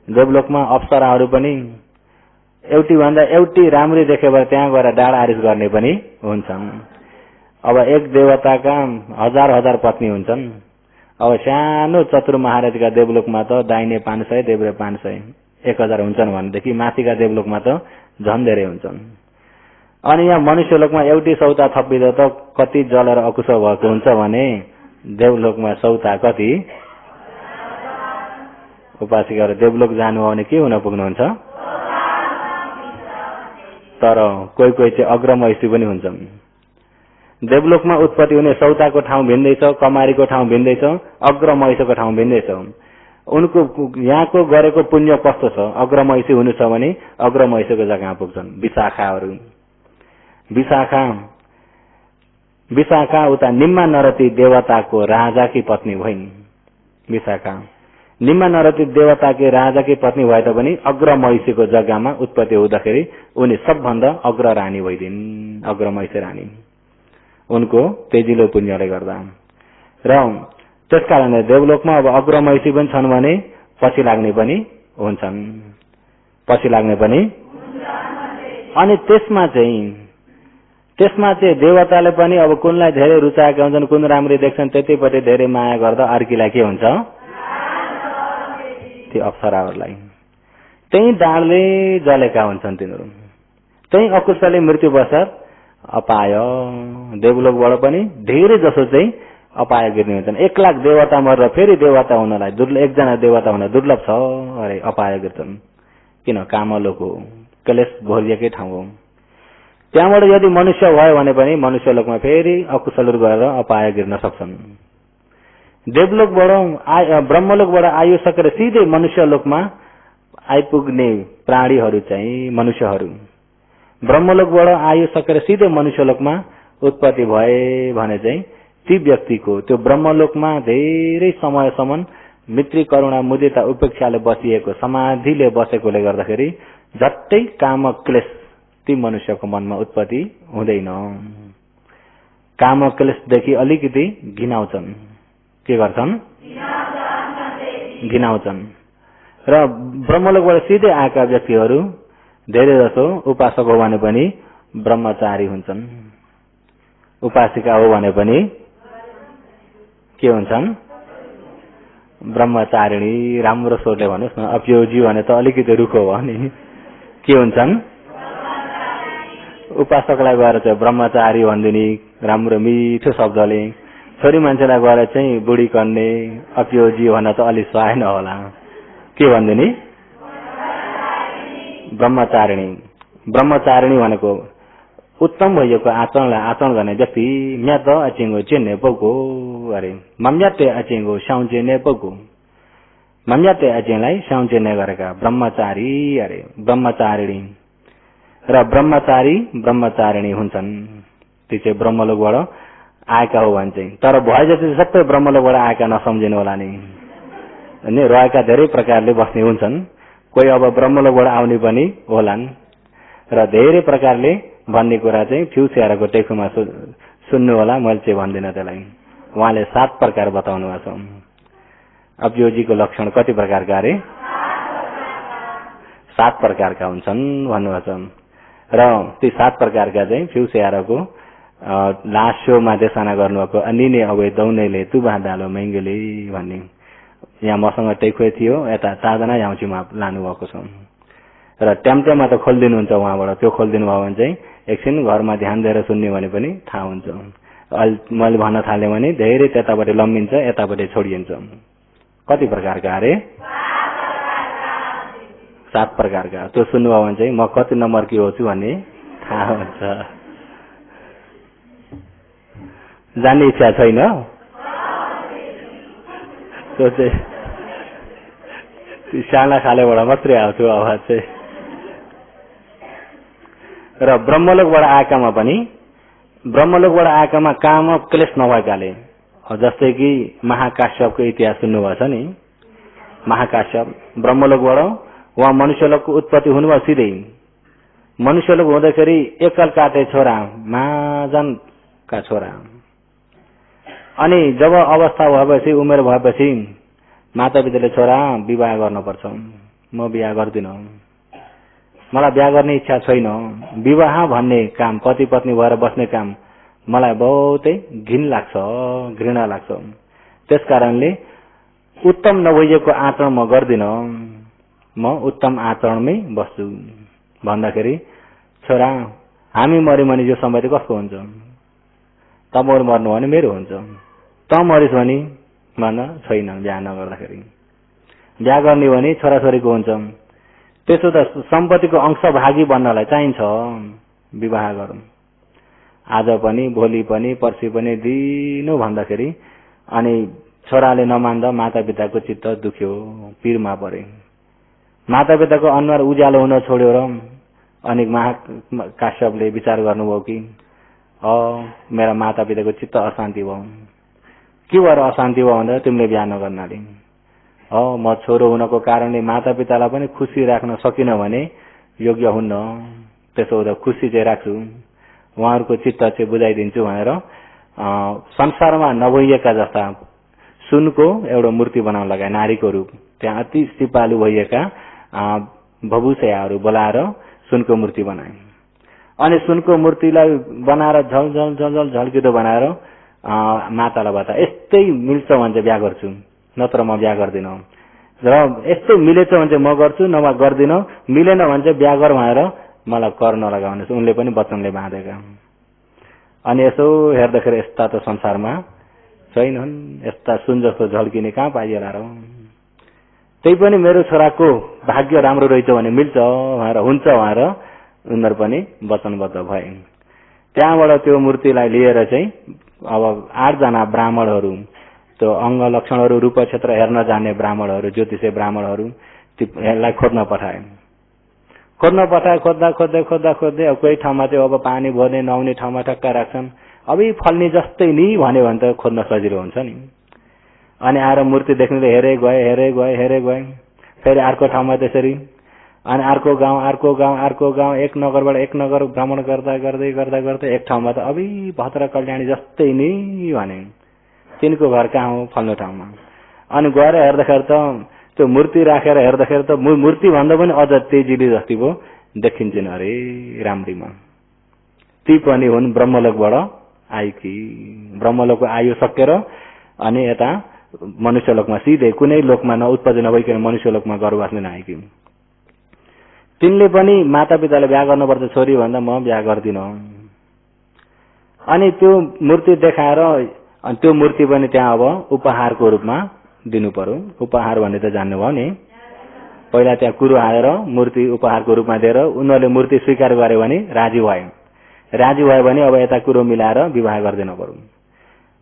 देवलोकमा अप्सराहरू पनि एउटी भन्दा एउटी राम्री देखेर त्यहाँ गएर डाँड आरिस गर्ने पनि हुन्छन्। अब एक देवताका हजार हजार पत्नी हुन्छन्। अब सानो चतुर महाराजका देवलोकमा त दाहिने 500 देब्रे 500 1000 हुन्छन् भनेदेखि माथिका देवलोकमा त झन् धेरै हुन्छन्। अनि यहाँ मनुष्यलोकमा एउटी सौता थपिँदा त कति जलेर अकुशल भएको हुन्छ भने देवलोकमा सौता कति। उपासिकाहरू देवलोक जानु हो भने के हुन पुग्नुहुन्छ, तर कोही कोही चाहिँ अग्रमहिषी पनि हुन्छन्। देवलोकमा उत्पत्ति हुने सौताको ठाउँ भिन्दैछ, कमारीको ठाउँ भिन्दैछ, अग्रमहिषीको ठाउँ भिन्दैछ। उनको यहाँको गरेको पुण्य कस्तो छ, अग्रमहिषी हुनु छ भने अग्रमहिषीको जग्गामा पुग्छन्। विशाखाहरू, विशाखा उता निम्मा नरती देवताको राजाकी पत्नी भइन्। विशाखा निम्मा नरती देवताकी राजाकी पत्नी भए तापनि अग्रमहिषीको जग्गामा उत्पत्ति हुँदाखेरि उनी सबभन्दा अग्र रानी भइदिन्, अग्रमहिषी रानी, उनको तेजिलो पुण्यले गर्दा। र त्यसकारणले देवलोकमा अब अग्रमहिषी पनि छन् भने पछि लाग्ने पनि हुन्छन्, पछि लाग्ने पनि। अनि त्यसमा चाहिँ देवताले पनि अब कुनलाई धेरै रुचाएका हुन्छन्, कुन राम्री देख्छन् त्यतिपट्टि धेरै माया गर्दा अर्कीलाई के हुन्छ, त्यो अप्सराहरूलाई। त्यही डाँडले जलेका हुन्छन् तिनीहरू, त्यही अकुशलले मृत्यु बसात अपाय। देवलोकबाट पनि धेरै जसो चाहिँ अपाय गिर्ने हुन्छन्। 1 लाख देवता मरेर फेरि देवता हुनलाई एकजना देवता हुन दुर्लभ छ अरे अपाय गिर्छन्। किन, कामलोक हो, क्लेश भोलिएकै ठाउँ हो। त्यहाँबाट यदि मनुष्य भयो भने पनि मनुष्यलोकमा फेरि अकुशलहरू गएर अपाय गिर्न सक्छन्। देवलोकबाट ब्रह्मलोकबाट आइसकेर सिधै मनुष्यलोकमा आइपुग्ने प्राणीहरू चाहिँ मनुष्यहरू, ब्रह्मलोकबाट आइसकेर सिधै मनुष्यलोकमा उत्पत्ति भए भने चाहिँ ती व्यक्तिको त्यो ब्रह्मलोकमा धेरै समयसम्म मित्री करुणा मुदिता उपेक्षाले बसिएको समाधिले बसेकोले गर्दाखेरि झट्टै काम क्लेश ती मनुष्यको मनमा उत्पत्ति हुँदैन। काम क्लेशदेखि अलिकति घिनाउँछन्, के गर्छन्, घिनाउँछन्। र ब्रह्मलोकबाट सिधै आएका व्यक्तिहरू धेरै जसो उपासक हो भने पनि ब्रह्मचारी हुन्छन्, उपासिका हो भने पनि के हुन्छन्, ब्रह्मचारिणी। राम्रो स्वरले भन्नुहोस् न, अप्योजी भने त अलिकति रुखो भयो नि, के हुन्छन्, उपासकलाई गएर चाहिँ ब्रह्मचारी भनिदिने राम्रो मिठो शब्दले, छोरी मान्छेलाई गएर चाहिँ बुढी कन्ने अप्योजी भन्न त अलि सुहाएन होला, के भनिदिने, ब्रह्मचारिणी। ब्रह्मचारिणी भनेको उत्तम भइएको आचरणलाई आचरण गर्ने व्यक्ति। म्यात अचेङ्गो चेन्ने पोको अरे मम्याते अचेङ्गो साउचेन्ने पोको, मम्याते अचेङलाई साउचेन्ने गरेका ब्रह्मचारी अरे ब्रह्मचारिणी। र ब्रह्मचारी ब्रह्मचारिणी हुन्छन् ती चाहिँ ब्रह्मलोकबाट आएका हो भने चाहिँ। तर भए जति सबै ब्रह्मलोकबाट आएका नसम्झिनु होला नि, रहेका धेरै प्रकारले बस्ने हुन्छन्। कोही अब ब्रह्मलोकबाट आउने पनि होलान् र धेरै प्रकारले भन्ने कुरा चाहिँ फ्युसियारको टेकुमा सुन्नु होला, मैले चाहिँ भन्दिनँ त्यसलाई। उहाँले 7 प्रकार बताउनु भएको छ। अप्योजीको लक्षण कति प्रकारका अरे, 7 प्रकारका हुन्छन् भन्नुभएको छ। र ती 7 प्रकारका चाहिँ फ्युसियारको लासोमा देशना गर्नुभएको अनिने अवे दौनेले तुबा डालो महँगेले भन्ने। यहाँ मसँग टेक्वे थियो, यता 4 जना याउँछीमा लानुभएको छ। र ट्याम्टेमा त खोलिदिनुहुन्छ उहाँबाट, त्यो खोलिदिनु भयो भने चाहिँ एकछिन घरमा ध्यान दिएर सुन्ने भने पनि थाहा हुन्छ। मैले भन्न थालेँ भने धेरै त्यतापट्टि लम्बिन्छ, यतापट्टि छोडिन्छ। कति प्रकारका अरे, 7 प्रकारका। त्यो सुन्नुभयो भने चाहिँ म कति नम्बर के होछु भन्ने थाहा हुन्छ। जान्ने इच्छा छैन, त्यो चाहिँ साना खालेबाट मात्रै आउँथ्यो आवाज चाहिँ। र ब्रह्मलोकबाट आएकामा पनि, ब्रह्मलोकबाट आएकामा काम क्लेश नभएकाले, जस्तै कि महाकाश्यपको इतिहास सुन्नुभएको छ नि। महाकाश्यप ब्रह्मलोकबाट उहाँ मनुष्यलोकको उत्पत्ति हुनुभयो सिधै। मनुष्यलोक हुँदाखेरि एकल काटे छोरा, महाजनका छोरा। अनि जब अवस्था भएपछि, उमेर भएपछि मातापिताले छोरा विवाह गर्नुपर्छ, म बिहा गर्दिन, मलाई बिहा गर्ने इच्छा छैन, विवाह भन्ने काम, पति पत्नी भएर बस्ने काम मलाई बहुतै घिन लाग्छ, घृणा लाग्छ, त्यसकारणले उत्तम नभइएको आचरण म गर्दिन, म उत्तम आचरणमै बस्छु भन्दाखेरि छोरा हामी मर्यौं भने यो सम्पत्ति कसको हुन्छ, तपाईहरु मर्नु भने मेरो हुन्छ, त मरिस भने भन्न छैन। बिहा नगर्दाखेरि बिहा गर्ने भने छोराछोरीको हुन्छ, त्यसो त सम्पत्तिको अंशभागी बन्नलाई चाहिन्छ विवाह गरौं। आज पनि भोलि पनि पर्सि पनि दिनु भन्दाखेरि अनि छोराले नमान्दा मातापिताको चित्त दुख्यो, पीरमा परे। मातापिताको अनुहार उज्यालो हुन छोड्यो र अनि महाकाश्यपले विचार गर्नुभयो कि मेरा मातापिताको चित्त अशान्ति भयो। के भएर अशान्ति भयो भन्दा तिमीले बिहा नगर्नाले। म छोरो हुनको कारणले मातापितालाई पनि खुसी राख्न सकिन भने योग्य हुन्न, त्यसो हुँदा खुसी चाहिँ राख्छु, उहाँहरूको चित्त चाहिँ बुझाइदिन्छु भनेर संसारमा नभइएका जस्ता सुनको एउटा मूर्ति बनाउन लगाए, नारीको रूप। त्यहाँ अति सिपालु भइएका भभुसयाहरू बोलाएर सुनको मूर्ति बनाए। अनि सुनको मूर्तिलाई बनाएर झल झल झल झल झल्किदो बनाएर मातालाई बता, यस्तै मिल्छ भने चाहिँ बिहा गर्छु, नत्र म बिहा गर्दिन, र यस्तो मिलेछ भने चाहिँ म गर्छु, नभए गर्दिन, मिलेन भने चाहिँ बिहा गर भनेर मलाई कर नलगाउनुहोस्। उनले पनि वचनले बाँधेका। अनि यसो हेर्दाखेरि यस्ता त संसारमा छैनन्, यस्ता सुन जस्तो झल्किने कहाँ पाइएला र। त्यही पनि मेरो छोराको भाग्य राम्रो रहेछ भने मिल्छ भनेर, हुन्छ भनेर उनीहरू पनि वचनबद्ध भए। त्यहाँबाट त्यो मूर्तिलाई लिएर चाहिँ अब 8 जना ब्राह्मणहरू, त्यो अंग लक्षणहरू रूप क्षेत्र हेर्न जाने ब्राह्मणहरू, ज्योतिषे ब्राह्मणहरू त्यसलाई खोज्न पठाए। खोज्दा खोज्दै अब कोही ठाउँमा चाहिँ अब पानी भर्ने नआउने ठाउँमा ठक्का राख्छन्, अबि फल्ने जस्तै नि भन्यो भने त खोज्न सजिलो हुन्छ नि। अनि आएर मूर्ति देख्नेले हेरे गए, फेरि अर्को ठाउँमा त्यसरी, अनि अर्को गाउँ, एक नगरबाट एक नगर भ्रमण गर्दै एक ठाउँमा त अबि भद्र कल्याणी जस्तै नि भने तिनको घर कहाँ हो, फल्लो ठाउँमा। अनि गएर हेर्दाखेरि त त्यो मूर्ति राखेर हेर्दाखेरि त मूर्ति भन्दा पनि अझ तेजिली जस्ती भो देखिन्छन् अरे राम्रीमा। ती पनि हुन् ब्रह्मलोकबाट आएकी। ब्रह्मलोकको आयु सकेर अनि यता मनुष्यलोकमा सिधै कुनै लोकमा उत्पत्ति नभइकन मनुष्यलोकमा घर बस्न आएकी। तिनले पनि मातापिताले बिहा गर्नुपर्छ छोरी भन्दा म बिहा गर्दिन। अनि त्यो मूर्ति देखाएर अनि त्यो मूर्ति पनि त्यहाँ अब उपहारको रूपमा दिनु पर्यो। उपहार भन्ने त जान्नुभयो नि, पहिला त्यहाँ कुरो हालेर मूर्ति उपहारको रूपमा दिएर उनीहरूले मूर्ति स्वीकार गरे भने राजी भयो भने अब यता कुरो मिलाएर विवाह गरिदिनु पर्यो।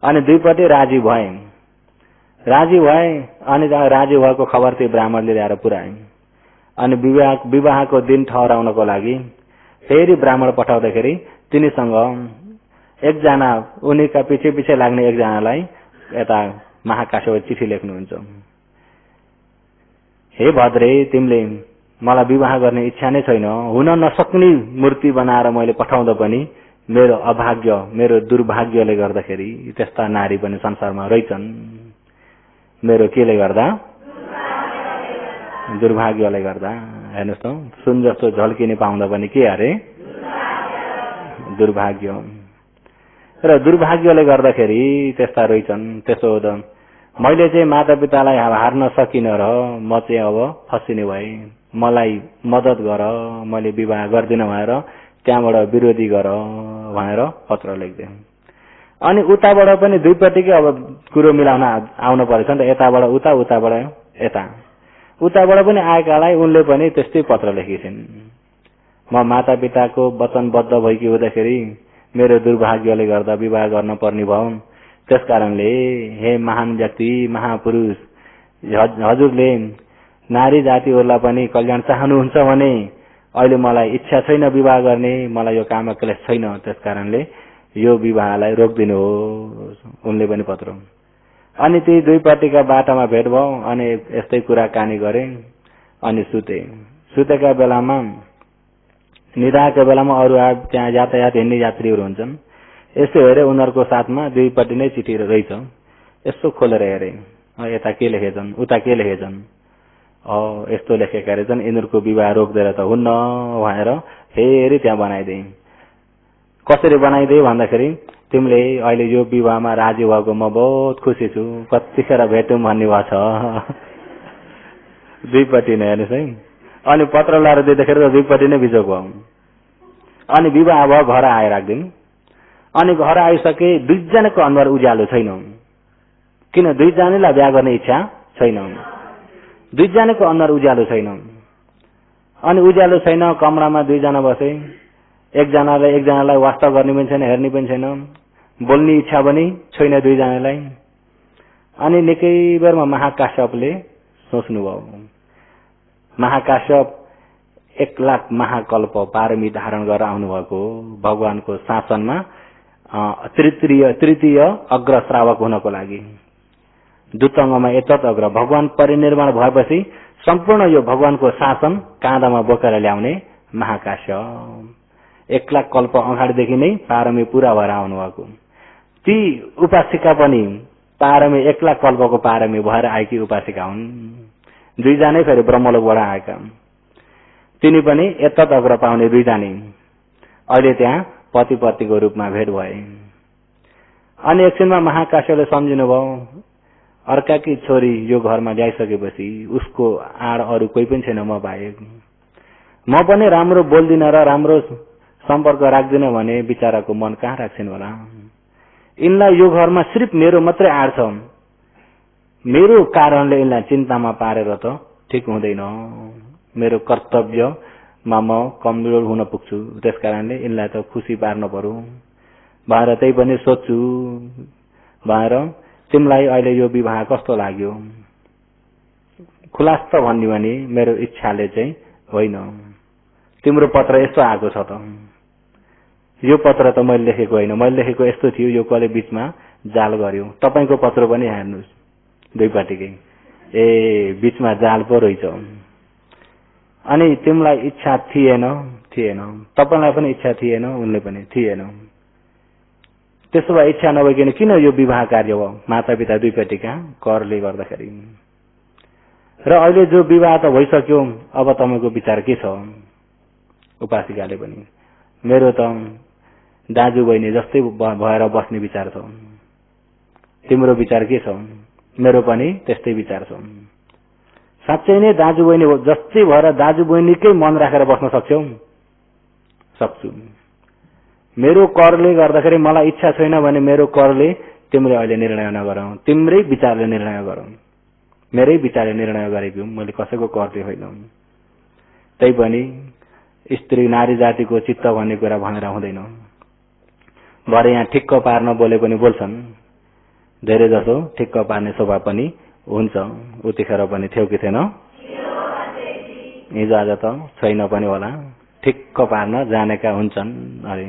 अनि दुईपट्टि राजी भए अनि राजी भएको खबर त्यो ब्राह्मणले ल्याएर पुर्याए। अनि विवाहको दिन ठहराउनको लागि फेरि ब्राह्मण पठाउँदाखेरि तिनीसँग एकजना, उनीका पछि लाग्ने एकजनालाई यता महाकाश्यप चिठी लेख्नुहुन्छ। हे भद्रे, तिमीले मलाई विवाह गर्ने इच्छा नै छैन, हुन नसक्ने मूर्ति बनाएर मैले पठाउँदा पनि मेरो अभाग्य, मेरो दुर्भाग्यले गर्दाखेरि त्यस्ता नारी पनि संसारमा रहेछन्। मेरो केले गर्दा? दुर्भाग्यले गर्दा। हेर्नुहोस् त, सुन जस्तो झल्किने पाउँदा पनि के अरे? दुर्भाग्य। र दुर्भाग्यले गर्दाखेरि त्यस्ता रहेछन्। त्यसो हुँदा मैले चाहिँ मातापितालाई हार्न सकिन र म चाहिँ अब फसिने भए, मलाई मद्दत गर, मैले विवाह गर्दिन भनेर त्यहाँबाट विरोधी गर भनेर पत्र लेख्दै। अनि उताबाट पनि दुईपट्टिकै अब कुरो मिलाउन आउनु परेछ नि त, यताबाट उता, उताबाट यता। उताबाट पनि आएकालाई उनले पनि त्यस्तै पत्र लेखेछन्। म मातापिताको वचनबद्ध भएकी हुँदाखेरि मेरो दुर्भाग्यले गर्दा विवाह गर्न पर्ने भयो। त्यसकारणले हे महान व्यक्ति, महापुरुष, हजुरले नारी जातिहरूलाई पनि कल्याण चाहनुहुन्छ भने अहिले मलाई इच्छा छैन विवाह गर्ने, मलाई यो काममा क्लेश छैन, त्यसकारणले यो विवाहलाई रोकिदिनुहोस्। उनले पनि पत्र। अनि ती दुईपट्टिका बाटामा भेट भयो अनि यस्तै कुराकानी गरे। अनि सुतेका बेलामा निदाएका बेलामा अरू त्यहाँ यातायात हिँड्ने यात्रीहरू हुन्छन्। यसो हेरे उनीहरूको साथमा दुईपट्टि नै चिठी रहेछ। यसो खोलेर हेरे, यता के लेखेछन्, उता के लेखेछन्, यस्तो लेखेका रहेछन्, यिनीहरूको विवाह रोक्दैन त हुन्न भनेर फेरि त्यहाँ बनाइदिए। कसरी बनाइदिए भन्दाखेरि तिमीले अहिले यो विवाहमा राजी भएको म बहुत खुसी छु, कतिखेर भेटौँ भन्ने भएको छ। दुईपट्टि नै हेर्नुहोस् है। अनि पत्र लगाएर दिँदाखेरि त दुईपट्टि नै बिजोग भयो। अनि विवाह भयो, घर आएर राख्दिन्। अनि घर आइसके दुईजनाको अनुहार उज्यालो छैन। किन? दुईजनालाई बिहा गर्ने इच्छा छैन। दुईजनाको अनुहार उज्यालो छैन। अनि उज्यालो छैन, कमरामा दुईजना बसे। एकजनालाई वास्ता गर्ने पनि छैन, हेर्ने पनि छैन, बोल्ने इच्छा पनि छैन दुईजनालाई। अनि निकै बेरमा महाकाश्यपले सोच्नुभयो। महाकाश्यप 1,00,000 महाकल्प पारमी धारण गरेर आउनुभएको भगवानको शासनमा तृतीय अग्र श्रावक हुनको लागि। दुतंगमा एतत् अग्र भगवान परिनिर्वाण भएपछि सम्पूर्ण यो भगवानको शासन काँधामा बोकेर ल्याउने महाकाश्यप 1,00,000 कल्प अगाडिदेखि नै पारमी पूरा भएर आउनुभएको। ती उपासिका पनि पारमी 1,00,000 कल्पको पारमी भएर आएकी उपासिका हुन्। दुईजनै फेरि ब्रह्मलोकबाट आएका। तिनी पनि एतत् अग्र पाउने दुईजनै अहिले त्यहाँ पति पत्नीको रूपमा भेट भए। अनि एकछिनमा महाकाश्यपले सम्झिनुभयो, अर्काकी छोरी यो घरमा ल्याइसकेपछि उसको आड अरू कोही पनि छैन म बाहेक। म पनि राम्रो बोल्दिन र राम्रो सम्पर्क राख्दिन भने बिचाराको मन कहाँ राख्छिन् होला। यिनलाई यो घरमा सिर्फ मेरो मात्रै आड छ। मेरो कारणले यिनलाई चिन्तामा पारेर त ठिक हुँदैन। मेरो कर्तव्यमा म कमजोर हुन पुग्छु। त्यसकारणले यिनलाई त खुसी पार्न पर्यो भनेर त्यही पनि सोच्छु भनेर तिमीलाई अहिले यो विवाह कस्तो लाग्यो? खुलास्त भन्ने भने मेरो इच्छाले चाहिँ होइन। तिम्रो पत्र यस्तो आएको छ त। यो पत्र त मैले लेखेको होइन। मैले लेखेको यस्तो थियो, यो कसले बीचमा जाल गर्यो। तपाईको पत्र पनि हेर्नुहोस् दुईपट्टिकै। बीचमा जाल पो रहेछ। अनि तिमीलाई इच्छा थिएन। तपाईलाई पनि इच्छा थिएन, उनले पनि थिएन। त्यसो भए इच्छा नभइकन किन यो विवाह कार्य भयो? मातापिता दुईपट्टिका करले गर्दाखेरि। र अहिले जो विवाह त भइसक्यो, अब तपाईको विचार के छ? उपासिकाले पनि मेरो त दाजु बहिनी जस्तै भएर बस्ने विचार छ। तिम्रो विचार के छ? मेरो पनि त्यस्तै विचार छ। साँच्चै नै दाजु बहिनी जस्तै भएर दाजु बहिनीकै मन राखेर बस्न सक्छौ? सक्छु। मेरो करले गर्दाखेरि मलाई इच्छा छैन भने मेरो करले तिमीले अहिले निर्णय नगरौ। तिम्रै विचारले निर्णय गरौ। मेरै विचारले निर्णय गरेको मैले कसैको करले होइन। त्यही पनि स्त्री नारी जातिको चित्त भन्ने कुरा भनेर हुँदैन। भरे यहाँ ठिक्क पार्न बोले पनि बोल्छन्। धेरै जसो ठिक्क पार्ने स्वभाव पनि हुन्छ। उतिखेर पनि थियो कि थिएन? हिजो आज त छैन पनि होला। ठिक्क पार्न जानेका हुन्छन्। अरे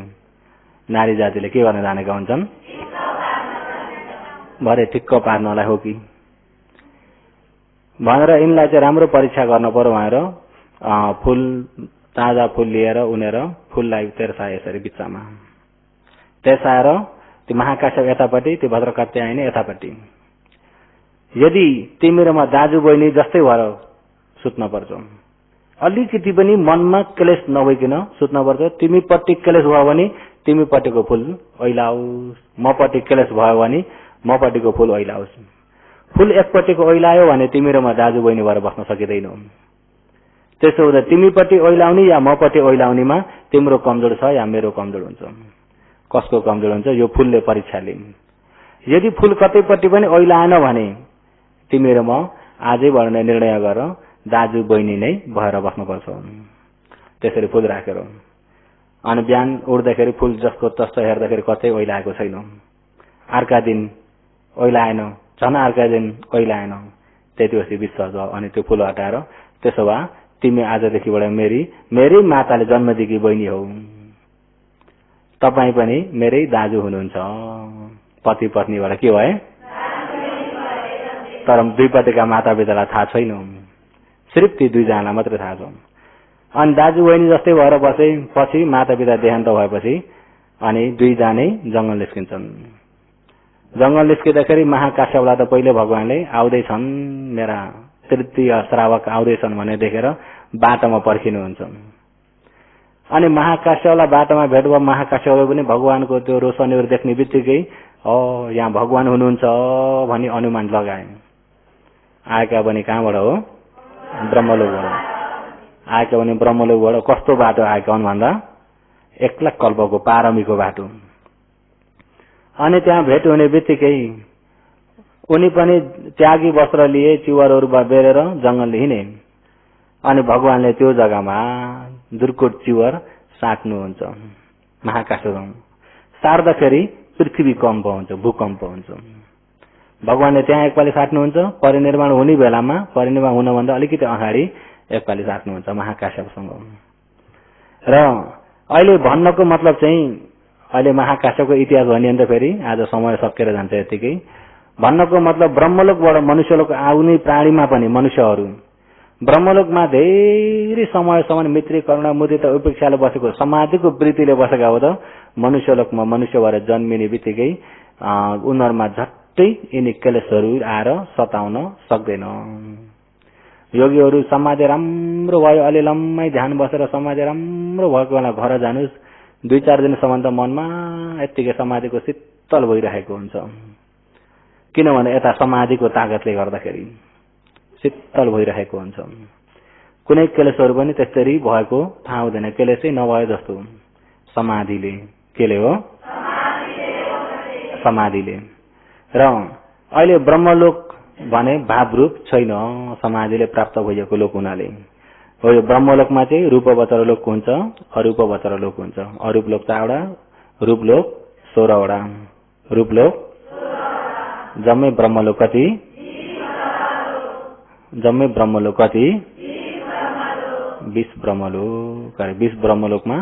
नारी जातिले के गर्न जानेका हुन्छन्? भरे ठिक्क पार्नलाई हो कि भनेर यिनलाई चाहिँ राम्रो परीक्षा गर्न पर्यो भनेर फूल ताजा फूल लिएर उनेर फूललाई तेर्साए यसरी बिचमा। तेर्साएर त्यो महाकाश्यप यतापट्टि, त्यो भद्रकात्यायनी यतापट्टि। यदि तिमीहरूमा दाजु बहिनी जस्तै भएर सुत्न पर्छ, अलिकति पनि मनमा क्लेश नभइकन सुत्न पर्छ। तिमीपट्टि क्लेश भयो भने तिमीपट्टिको फूल ओइलाओस्, मपट्टि क्लेश भयो भने मपट्टिको फूल ओइलाओस्। फूल एकपट्टिको ओइलायो भने तिमीहरूमा दाजु बहिनी भएर बस्न सकिँदैन। त्यसो हुँदा तिमीपट्टि ओइलाउने या मपट्टि ओइलाउनेमा तिम्रो कमजोर छ या मेरो कमजोर हुन्छ। कसको कमजोर हुन्छ? यो फूलले परीक्षा लिन्। यदि फूल कतैपट्टि पनि ओइलाएन भने तिमीहरूमा आजैबाट निर्णय गर दाजु बहिनी नै भएर बस्नुपर्छ। त्यसरी फूल राखेर अनि बिहान उठ्दाखेरि फूल जसको तस्तो हेर्दाखेरि कतै ओइलाएको छैन। अर्का दिन ओइलाएन, झन् अर्का दिन ओइलाएन, त्यतिपछि विश्वास भयो। अनि त्यो फूल हटाएर त्यसो भए तिमी आजदेखिबाट मेरै माताले जन्म दिएकी बहिनी हौ। तपाई पनि मेरै दाजु हुनुहुन्छ। पति पत्नीबाट के भए? तर दुईपट्टिका मातापितालाई थाहा छैन। सिर्फ ती दुईजनालाई मात्रै थाहा छ। अनि दाजु बहिनी जस्तै भएर बसेपछि माता पिता देहान्त भएपछि अनि दुईजनै जंगल निस्किन्छन्। जंगल निस्किँदाखेरि महाकाश्यपलाई त पहिले भगवानले आउँदैछन्, मेरा तृतीय श्रावक आउँदैछन् भने देखेर बाटोमा पर्खिनुहुन्छ। अनि महाकाश्यपलाई बाटोमा भेट भयो। महाकाश्यपले पनि भगवानको त्यो रोशनीहरू देख्ने बित्तिकै यहाँ भगवान हुनुहुन्छ भनी अनुमान लगाए। आएका पनि कहाँबाट हो? ब्रह्मलोकबाट आएका पनि ब्रह्मलोकबाट। कस्तो बाटो आएका हुन् भन्दा 1 लाख कल्पको पारमीको बाटो। अनि त्यहाँ भेट हुने बित्तिकै उनी पनि त्यागी वस्त्र लिए, चिवरहरू बेरेर जंगल हिँडे। अनि भगवानले त्यो जग्गामा दुर्कोट चिवर साट्नुहुन्छ। महाकाश्यप सार्दाखेरि पृथ्वी कम्प हुन्छ, भूकम्प हुन्छ। भगवानले त्यहाँ एकपालि साट्नुहुन्छ। परिनिर्वाण हुने बेलामा, परिनिर्वाण हुनभन्दा अलिकति अगाडि एकपालि साट्नुहुन्छ महाकाश्यपसँग। र अहिले भन्नको मतलब चाहिँ अहिले महाकाश्यपको इतिहास भनिन्छ फेरि आज समय सकेर जान्छ यतिकै। भन्नको मतलब ब्रह्मलोकबाट मनुष्यलोक आउने प्राणीमा पनि मनुष्यहरू ब्रह्मलोकमा धेरै समयसम्म मित्री करुणा मुदिता उपेक्षाले बसेको समाधिको वृत्तिले बसेका हो त मनुष्यलोकमा मनुष्य भएर जन्मिने बित्तिकै उनीहरूमा झट्टै यिनी क्लेशहरू आएर सताउन सक्दैन। योगीहरू समाधि राम्रो भयो, अलि लम्मै ध्यान बसेर समाधि राम्रो भएको बेला घर जानुस्, 2-4 दिनसम्म त मनमा यत्तिकै समाधिको शीतल भइरहेको हुन्छ। किनभने यता समाधिको ताकतले गर्दाखेरि शीतल भइरहेको हुन्छ। कुनै क्लेशहरू पनि त्यसरी भएको थाहा हुँदैन। क्लेशै नभए जस्तो समाधिले। केले हो? समाधिले। र अहिले ब्रह्मलोक भने भावरूप छैन, समाधिले प्राप्त भएको लोक हुनाले हो। यो ब्रह्मलोकमा चाहिँ रूपवचर लोक हुन्छ, अरूपवचर लोक हुन्छ। अरूप लोक 4वटा, रूप लोक 16वटा। रूप लोक जम्मै ब्रह्मलोक कति? जम्मै ब्रह्मलोक कति? 20 ब्रह्मलोक। 20 ब्रह्मलोकमा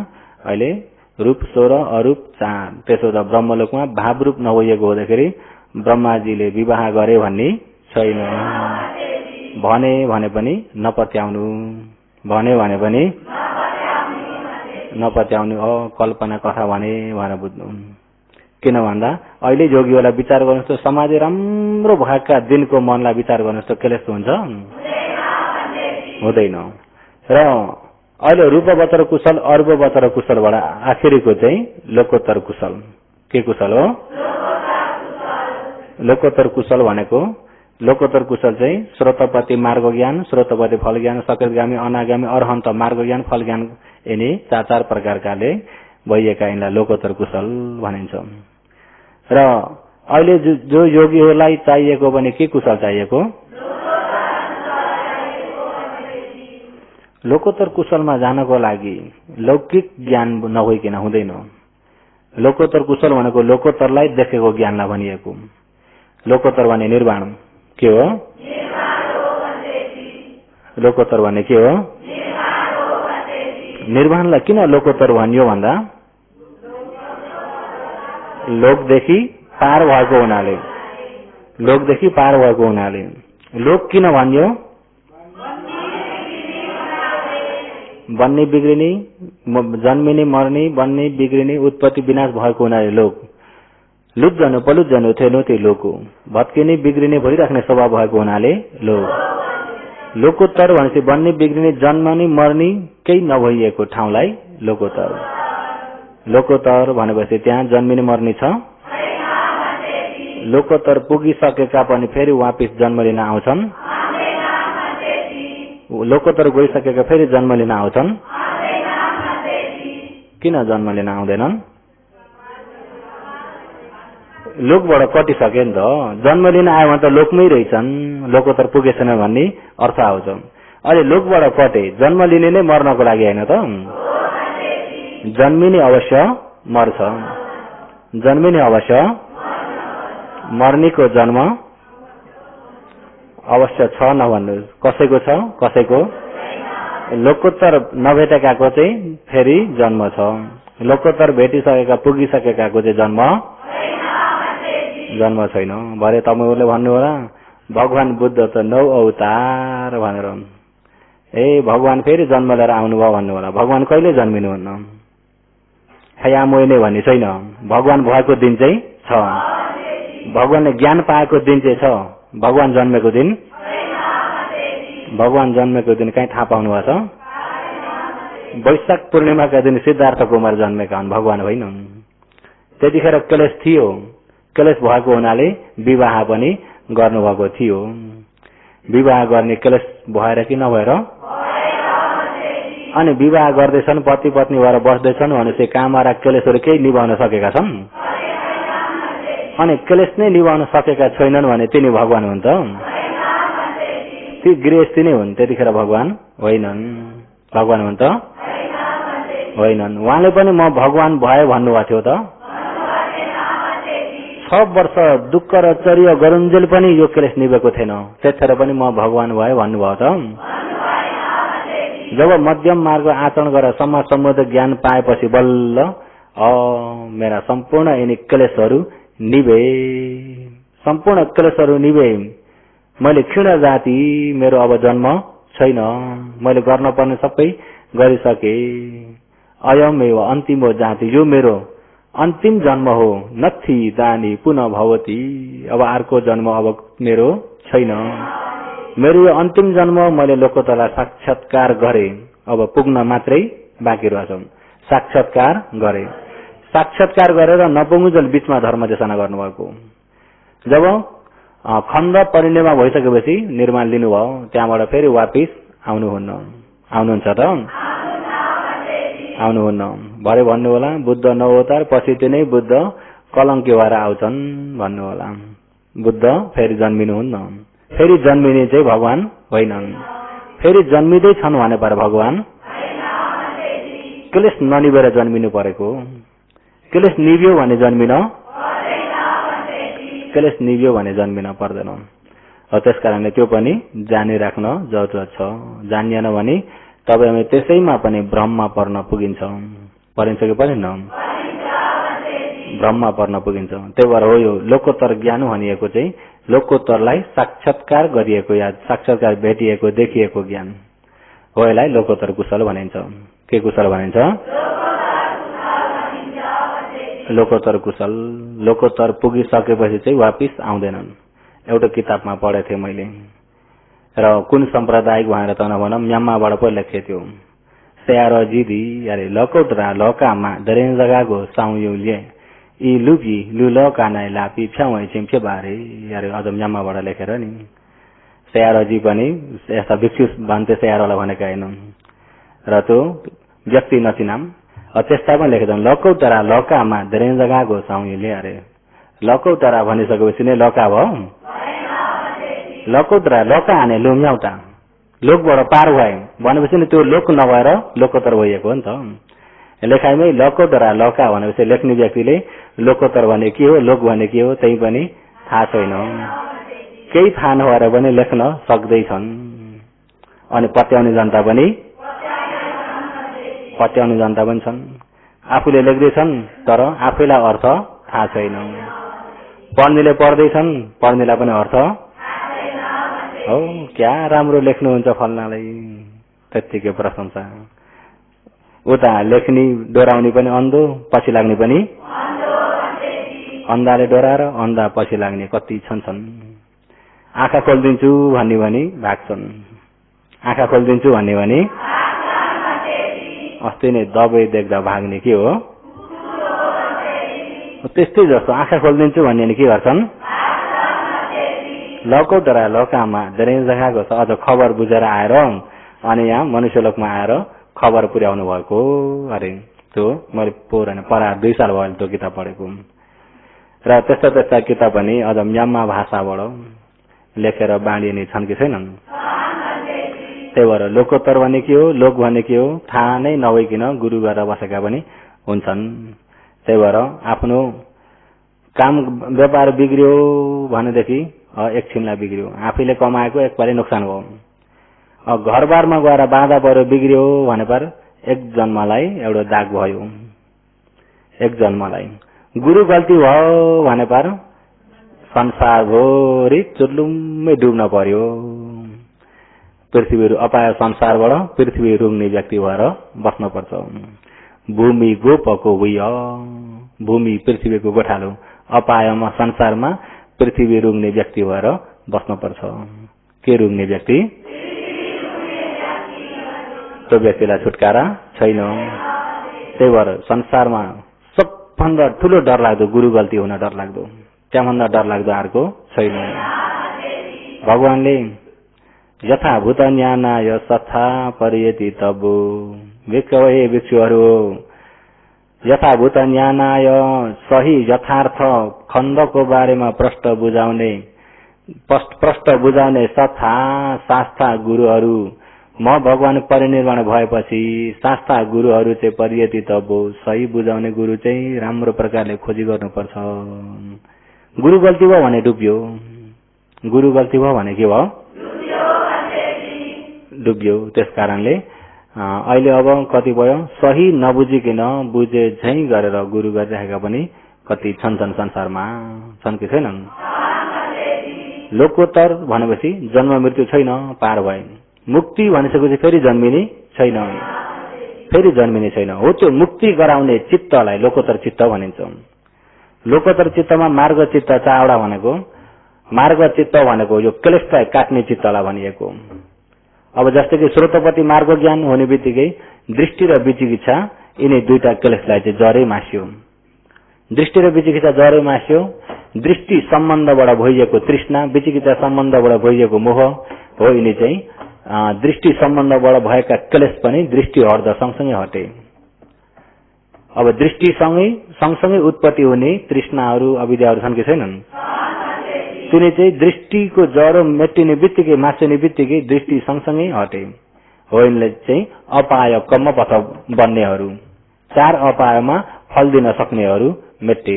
अहिले रूप 16, अरूप 4। त्यसो त ब्रह्मलोकमा भावरूप नभएको हुँदाखेरि ब्रह्माजीले विवाह गरे भन्ने छैन। भने पनि नपत्याउनु, भने पनि नपत्याउनु हो। कल्पना कथा भने भनेर बुझ्नु। किन भन्दा अहिले योगीहरूलाई विचार गर्नुहोस् त, समाधि राम्रो भएका दिनको मनलाई विचार गर्नुहोस् त क्लेश हुन्छ? हुँदैन। र अहिले रूपवचर कुशल, अरूपवचर कुशलबाट आखिरीको चाहिँ लोकोत्तर कुशल। के कुशल हो? लोकोत्तर कुशल भनेको लोकोत्तर कुशल चाहिँ स्रोतपति मार्ग ज्ञान, स्रोतपति फल ज्ञान, सकृतगामी, अनागामी, अरहन्त मार्ग ज्ञान, फल ज्ञान, यिनी 4 प्रकारकाले भइएका यिनलाई लोकोत्तर कुशल भनिन्छ। र अहिले जो योगीहरूलाई चाहिएको भने के कुशल चाहिएको? लोकोत्तर कुशलमा जानको लागि लौकिक ज्ञान नभइकन हुँदैन। लोकोत्तर कुशल भनेको लोकोत्तरलाई देखेको ज्ञानलाई भनिएको। लोकोत्तर भने निर्वाण। के हो? लोकोत्तर भने के हो? निर्वाणलाई किन लोकोत्तर भनियो भन्दा लोकदेखि पार भएको हुनाले। लोकदेखि पार भएको हुनाले। लोक किन भनियो? बन्ने बिग्रिने, जन्मिने मर्ने, बन्ने बिग्रिने, उत्पत्ति विनाश भएको हुनाले लोक। लुज्जनु पलुज्जनु थेनो त्यो लोक हो। भत्किने बिग्रिने भइराख्ने स्वभाव भएको हुनाले लोक। लोकोत्तर भनेपछि बन्ने बिग्रिने जन्मने मर्ने केही नभइएको ठाउँलाई लोकोत्तर। लोकोत्तर भनेपछि त्यहाँ जन्मिने मर्ने छ। लोकोत्तर पुगिसकेका पनि फेरि वापिस जन्म लिन आउँछन्। लोकोत्तर गइसकेका फेरि जन्म लिन आउँछन्। किन जन्म लिन आउँदैनन्? लोकबाट कटिसके नि त। जन्म लिन आयो भने त लोकमै रहेछन्, लोकोत्तर पुगेछन् भन्ने अर्थ आउँछ। अहिले लोकबाट कटे, जन्म लिने नै मर्नको लागि होइन त। जन्मिने अवश्य मर्छ, जन्मिने अवश्य मर्नेको जन्म अवश्य छ नभन्नुहोस्। कसैको छ, कसैको लोकोत्तर नभेटेकाको चाहिँ फेरि जन्म छ। लोकोत्तर भेटिसकेका पुगिसकेकाको चाहिँ जन्म छैन। भरे तपाईँहरूले भन्नु होला भगवान बुद्ध त 9 अवतार भनेर। ए भगवान फेरि जन्म लिएर आउनुभयो भन्नु होला। भगवान कहिले जन्मिनुहुन्न, खयामोइ नै भन्ने छैन। भगवान भएको दिन चाहिँ छ, भगवानले ज्ञान पाएको दिन चाहिँ छ। भगवान जन्मेको दिन, भगवान जन्मेको दिन कहीँ थाहा पाउनु भएको छ? वैशाख पूर्णिमाका दिन सिद्धार्थ कुमार जन्मेका हुन्, भगवान होइन। त्यतिखेर क्लेश थियो, क्लेश भएको हुनाले विवाह पनि गर्नुभएको थियो। विवाह गर्ने क्लेश भएर कि नभएर? अनि विवाह गर्दैछन्, पति पत्नी भएर बस्दैछन् भनेपछि काममा क्लेशहरू केही निभाउन सकेका छन्? अनि क्लेश नै निभाउन सकेका छैनन् भने तिनी भगवान हुन् त? ती गृहस्थी नै हुन्, त्यतिखेर भगवान होइनन्। भगवान हुन् त? होइनन्। उहाँले पनि म भगवान भए भन्नुभएको थियो त? 6 वर्ष दुःख र चर्य गरुन्जेल पनि यो क्लेश निभेको थिएन, त्यतिखेर पनि म भगवान भए भन्नुभयो त? जब मध्यम मार्ग आचरण गरेर समाज सम्बन्ध ज्ञान पाएपछि बल्ल मेरा सम्पूर्ण यिनी क्लेशहरू निभे, सम्पूर्ण क्लेशहरू निभे। मैले क्षीण जाति, मेरो अब जन्म छैन, मैले गर्न पर्ने सबै गरिसके। अयम एव अन्तिमो जाति, यो मेरो अन्तिम जन्म हो। नथी दानी पुनः भवती, अब अर्को जन्म अब मेरो छैन। मेरो यो अन्तिम जन्म मैले लोकोत्तरलाई साक्षात्कार गरे, अब पुग्न मात्रै बाँकी रहेछ। साक्षात्कार गरे, साक्षात्कार गरेर नपुगुन्जेल बीचमा धर्म देशना गर्नुभएको। जब खण्ड परिणय भइसकेपछि निर्माण लिनुभयो, त्यहाँबाट फेरि वापिस आउनुहुन्न। आउनुहुन्छ त? आउनुहुन्न। भरे भन्नु होला बुद्ध 9 अवतार पछि तिनै बुद्ध कलङ्की भएर आउँछन् भन्नु होला। बुद्ध फेरि जन्मिनुहुन्न। फेरि जन्मिने चाहिँ भगवान होइनन्। फेरि जन्मिँदै छन् भने पर भगवान क्लेश ननिभेर जन्मिनु परेको। क्लेश निभ्यो भने जन्मिन, क्लेश निभ्यो भने जन्मिन पर्दैन। त्यसकारणले त्यो पनि जानिराख्न जरुरत छ। जानिएन भने तब हामी त्यसैमा पनि भ्रममा पर्न पुगिन्छ। परिन्छ कि परेन? भ्रममा पर्न पुगिन्छ। त्यही भएर हो यो लोकोत्तर ज्ञान भनिएको चाहिँ लोकोत्तरलाई साक्षात्कार गरिएको या साक्षात्कार भेटिएको देखिएको ज्ञान हो। यसलाई लोकोत्तर कुशल भनिन्छ। के कुशल भनिन्छ? लोकोत्तर कुशल। लोकोत्तर पुगिसकेपछि चाहिँ वापिस आउँदैनन्। एउटा किताबमा पढेको थिएँ मैले, र कुन सम्प्रदायिक भनेर त नभनौँ, म्यामाबाट पो लेखेको थियो। स्यारजिदी अरे लकोटरा लकामा धेरै जग्गाको साउयुले यी लुपी लुलका नै लापी फ्याउ चिम्फे बारे अरे अझ म्यामाबाट लेखेर नि। स्यारजी पनि यस्ता भिक्षु भन्थे स्यारलाई भनेका हैनन्, र त्यो व्यक्ति नचिनाम त्यस्ता पनि लेखेका छन्। लकौटरा लकामा धेरै जग्गाको साउयुले अरे लकौटरा भनिसकेपछि नै लका भयो। लकोत्तरा लका हाने लुम्याउटा, लोकबाट पार भए भनेपछि नि त्यो लोक नभएर लोकोत्तर भइएको हो नि त। लेखाइमै लकोत्तरा लका भनेपछि लेख्ने व्यक्तिले लोकोत्तर भने के हो, लोक भने के हो त्यही पनि थाहा छैन। केही थाहा नभएर पनि लेख्न सक्दैछन्। अनि पत्याउने जनता पनि छन्। आफूले लेख्दैछन् तर आफैलाई अर्थ थाहा छैन। पढ्नेले पढ्दैछन्, पढ्नेलाई पनि अर्थ हो। क्या राम्रो लेख्नुहुन्छ फल्नालाई, त्यत्तिकै प्रशंसा। उता लेख्ने डोराउने पनि अन्धो, पछि लाग्ने पनि अन्धाले डोराएर अन्धा पछि लाग्ने कति छन्। आँखा खोलिदिन्छु भन्ने भने भाग्छन्। आँखा खोलिदिन्छु भन्ने भने अस्ति नै दबाई देख्दा भाग्ने के हो त्यस्तै जस्तो। आँखा खोलिदिन्छु भन्ने भने के गर्छन्? लकौटरा लकामा धेरै जग्गाको छ। अझ खबर बुझेर आएर अनि यहाँ मनुष्यलोकमा आएर खबर पुर्याउनु भएको अरे त्यो मैले पुरानो पढा 2 साल भयो त्यो किताब पढेको। र त्यस्ता किताब पनि अझ म्यामा भाषाबाट लेखेर बाँडिने छन् कि छैनन्? त्यही भएर लोकोत्तर भने के हो, लोक भने के हो थाहा नै नभइकन गुरु गरेर बसेका पनि हुन्छन्। त्यही भएर आफ्नो काम व्यापार बिग्रियो भनेदेखि एकछिनलाई बिग्रियो, आफैले कमाएको एकपालि नोक्सान भयो। घरबारमा गएर बाधा पऱ्यो बिग्रियो भने पर एक जन्मलाई एउटा दाग भयो। एक जन्मलाई गुरु गल्ती भयो भने पर संसारभरि चुर्लुम्मै डुब्न पर्यो। पृथ्वी अपाय संसारबाट पृथ्वी रुङ्ने व्यक्ति भएर बस्नुपर्छ। भूमि गोपको भुइँ, भूमि पृथ्वीको गोठालो, अपायमा संसारमा पृथ्वी रुङ्ने व्यक्ति भएर बस्नुपर्छ। के रुङ्ने व्यक्ति? त्यो व्यक्तिलाई छुटकारा छैन। त्यही भएर संसारमा सबभन्दा ठुलो डर लाग्दो गुरु गल्ती हुन डर लाग्दो, त्यहाँभन्दा डर लाग्दो अर्को छैन। भगवानले यथाभूत ज्ञानाय सथा परियति तबु, भिक्षुहे भिक्षुहरू यथाभूत ज्ञानाय सही यथार्थ खण्डको बारेमा प्रश्न बुझाउने सथा शास्त्रा गुरुहरू, म भगवान परिनिर्वाण भएपछि शास्त्रा गुरुहरू चाहिँ परियति तबु, सही बुझाउने गुरु चाहिँ राम्रो प्रकारले खोजी गर्नुपर्छ। गुरु गल्ती भयो भने डुब्यो, गुरु गल्ती भयो भने के भयो? डुब्यो। त्यस कारणले अहिले अब कति भयो, सही नबुझिकन बुझे झै गरेर गुरु गरिराखेका पनि कति छन् संसारमा, छन् कि छैनन्? लोकोत्तर भनेपछि जन्म मृत्यु छैन, पार भए। मुक्ति भनिसकेपछि फेरि जन्मिने छैन, फेरि जन्मिने छैन। हो त्यो मुक्ति गराउने चित्तलाई लोकोत्तर चित्त भनिन्छ। लोकोत्तर चित्तमा मार्ग चित्त चावडा भनेको, मार्ग चित्त भनेको यो क्लेशलाई काट्ने चित्तलाई भनिएको। अब जस्तै कि श्रोतपति मार्ग ज्ञान हुने बित्तिकै दृष्टि र विचिकित्सा यिनी दुईटा क्लेशलाई चाहिँ जरै मास्यो। दृष्टि र विचिकित्सा जरै मास्यो। दृष्टि सम्बन्धबाट भइएको तृष्णा, विचिकित्सा सम्बन्धबाट भइएको मोह हो। यिनी चाहिँ दृष्टि सम्बन्धबाट भएका क्लेश पनि दृष्टि हट्दा सँगसँगै हटे। अब दृष्टि सँगसँगै उत्पत्ति हुने तृष्णाहरू अविद्याहरू छन् कि छैनन्? तिनी चाहिँ दृष्टिको जरो मेटिने बित्तिकै मासिने बित्तिकै दृष्टि सँगसँगै हटे। हो यिनले चाहिँ अपाय कर्मपथ बन्नेहरू, चार अपायमा फल दिन सक्नेहरू मेटे।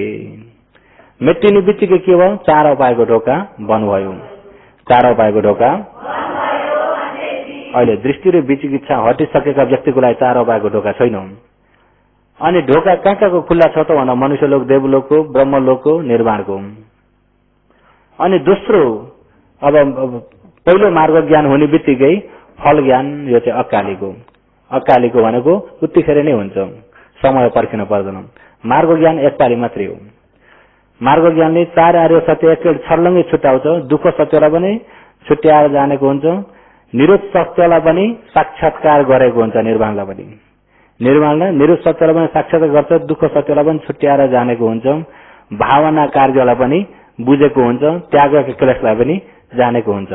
मेटिने बित्तिकै के भयो? चार अपायको ढोका बन्द भयो। चार अपायको ढोका अहिले दृष्टि र विचिकित्सा हटिसकेका व्यक्तिको लागि चार अपायको ढोका छैन। अनि ढोका कहाँ कहाँको खुल्ला छ त भन्दा मनुष्यलोक, देवलोकको, ब्रह्मलोकको, निर्वाणको। अनि दोस्रो अब पहिलो मार्ग ज्ञान हुने बित्तिकै फल ज्ञान, यो चाहिँ अकालीको। अकालीको भनेको उत्तिखेर नै हुन्छ, समय पर्खिन पर्दैन। मार्ग ज्ञान एकपाली मात्रै हो। मार्ग ज्ञानले चार आर्य सत्य एकै छर्लङ्गै छुट्याउँछ। दुःख सत्यलाई पनि छुट्याएर जानेको हुन्छ, निरोध सत्यलाई पनि साक्षात्कार गरेको हुन्छ, निर्वाणलाई पनि। निर्वाणलाई निरोध सत्यलाई पनि साक्षात्कार गर्छ, दुःख सत्यलाई पनि छुट्याएर जानेको हुन्छ, भावना कार्यलाई पनि बुझेको हुन्छ, त्यागका क्लेशलाई पनि जानेको हुन्छ।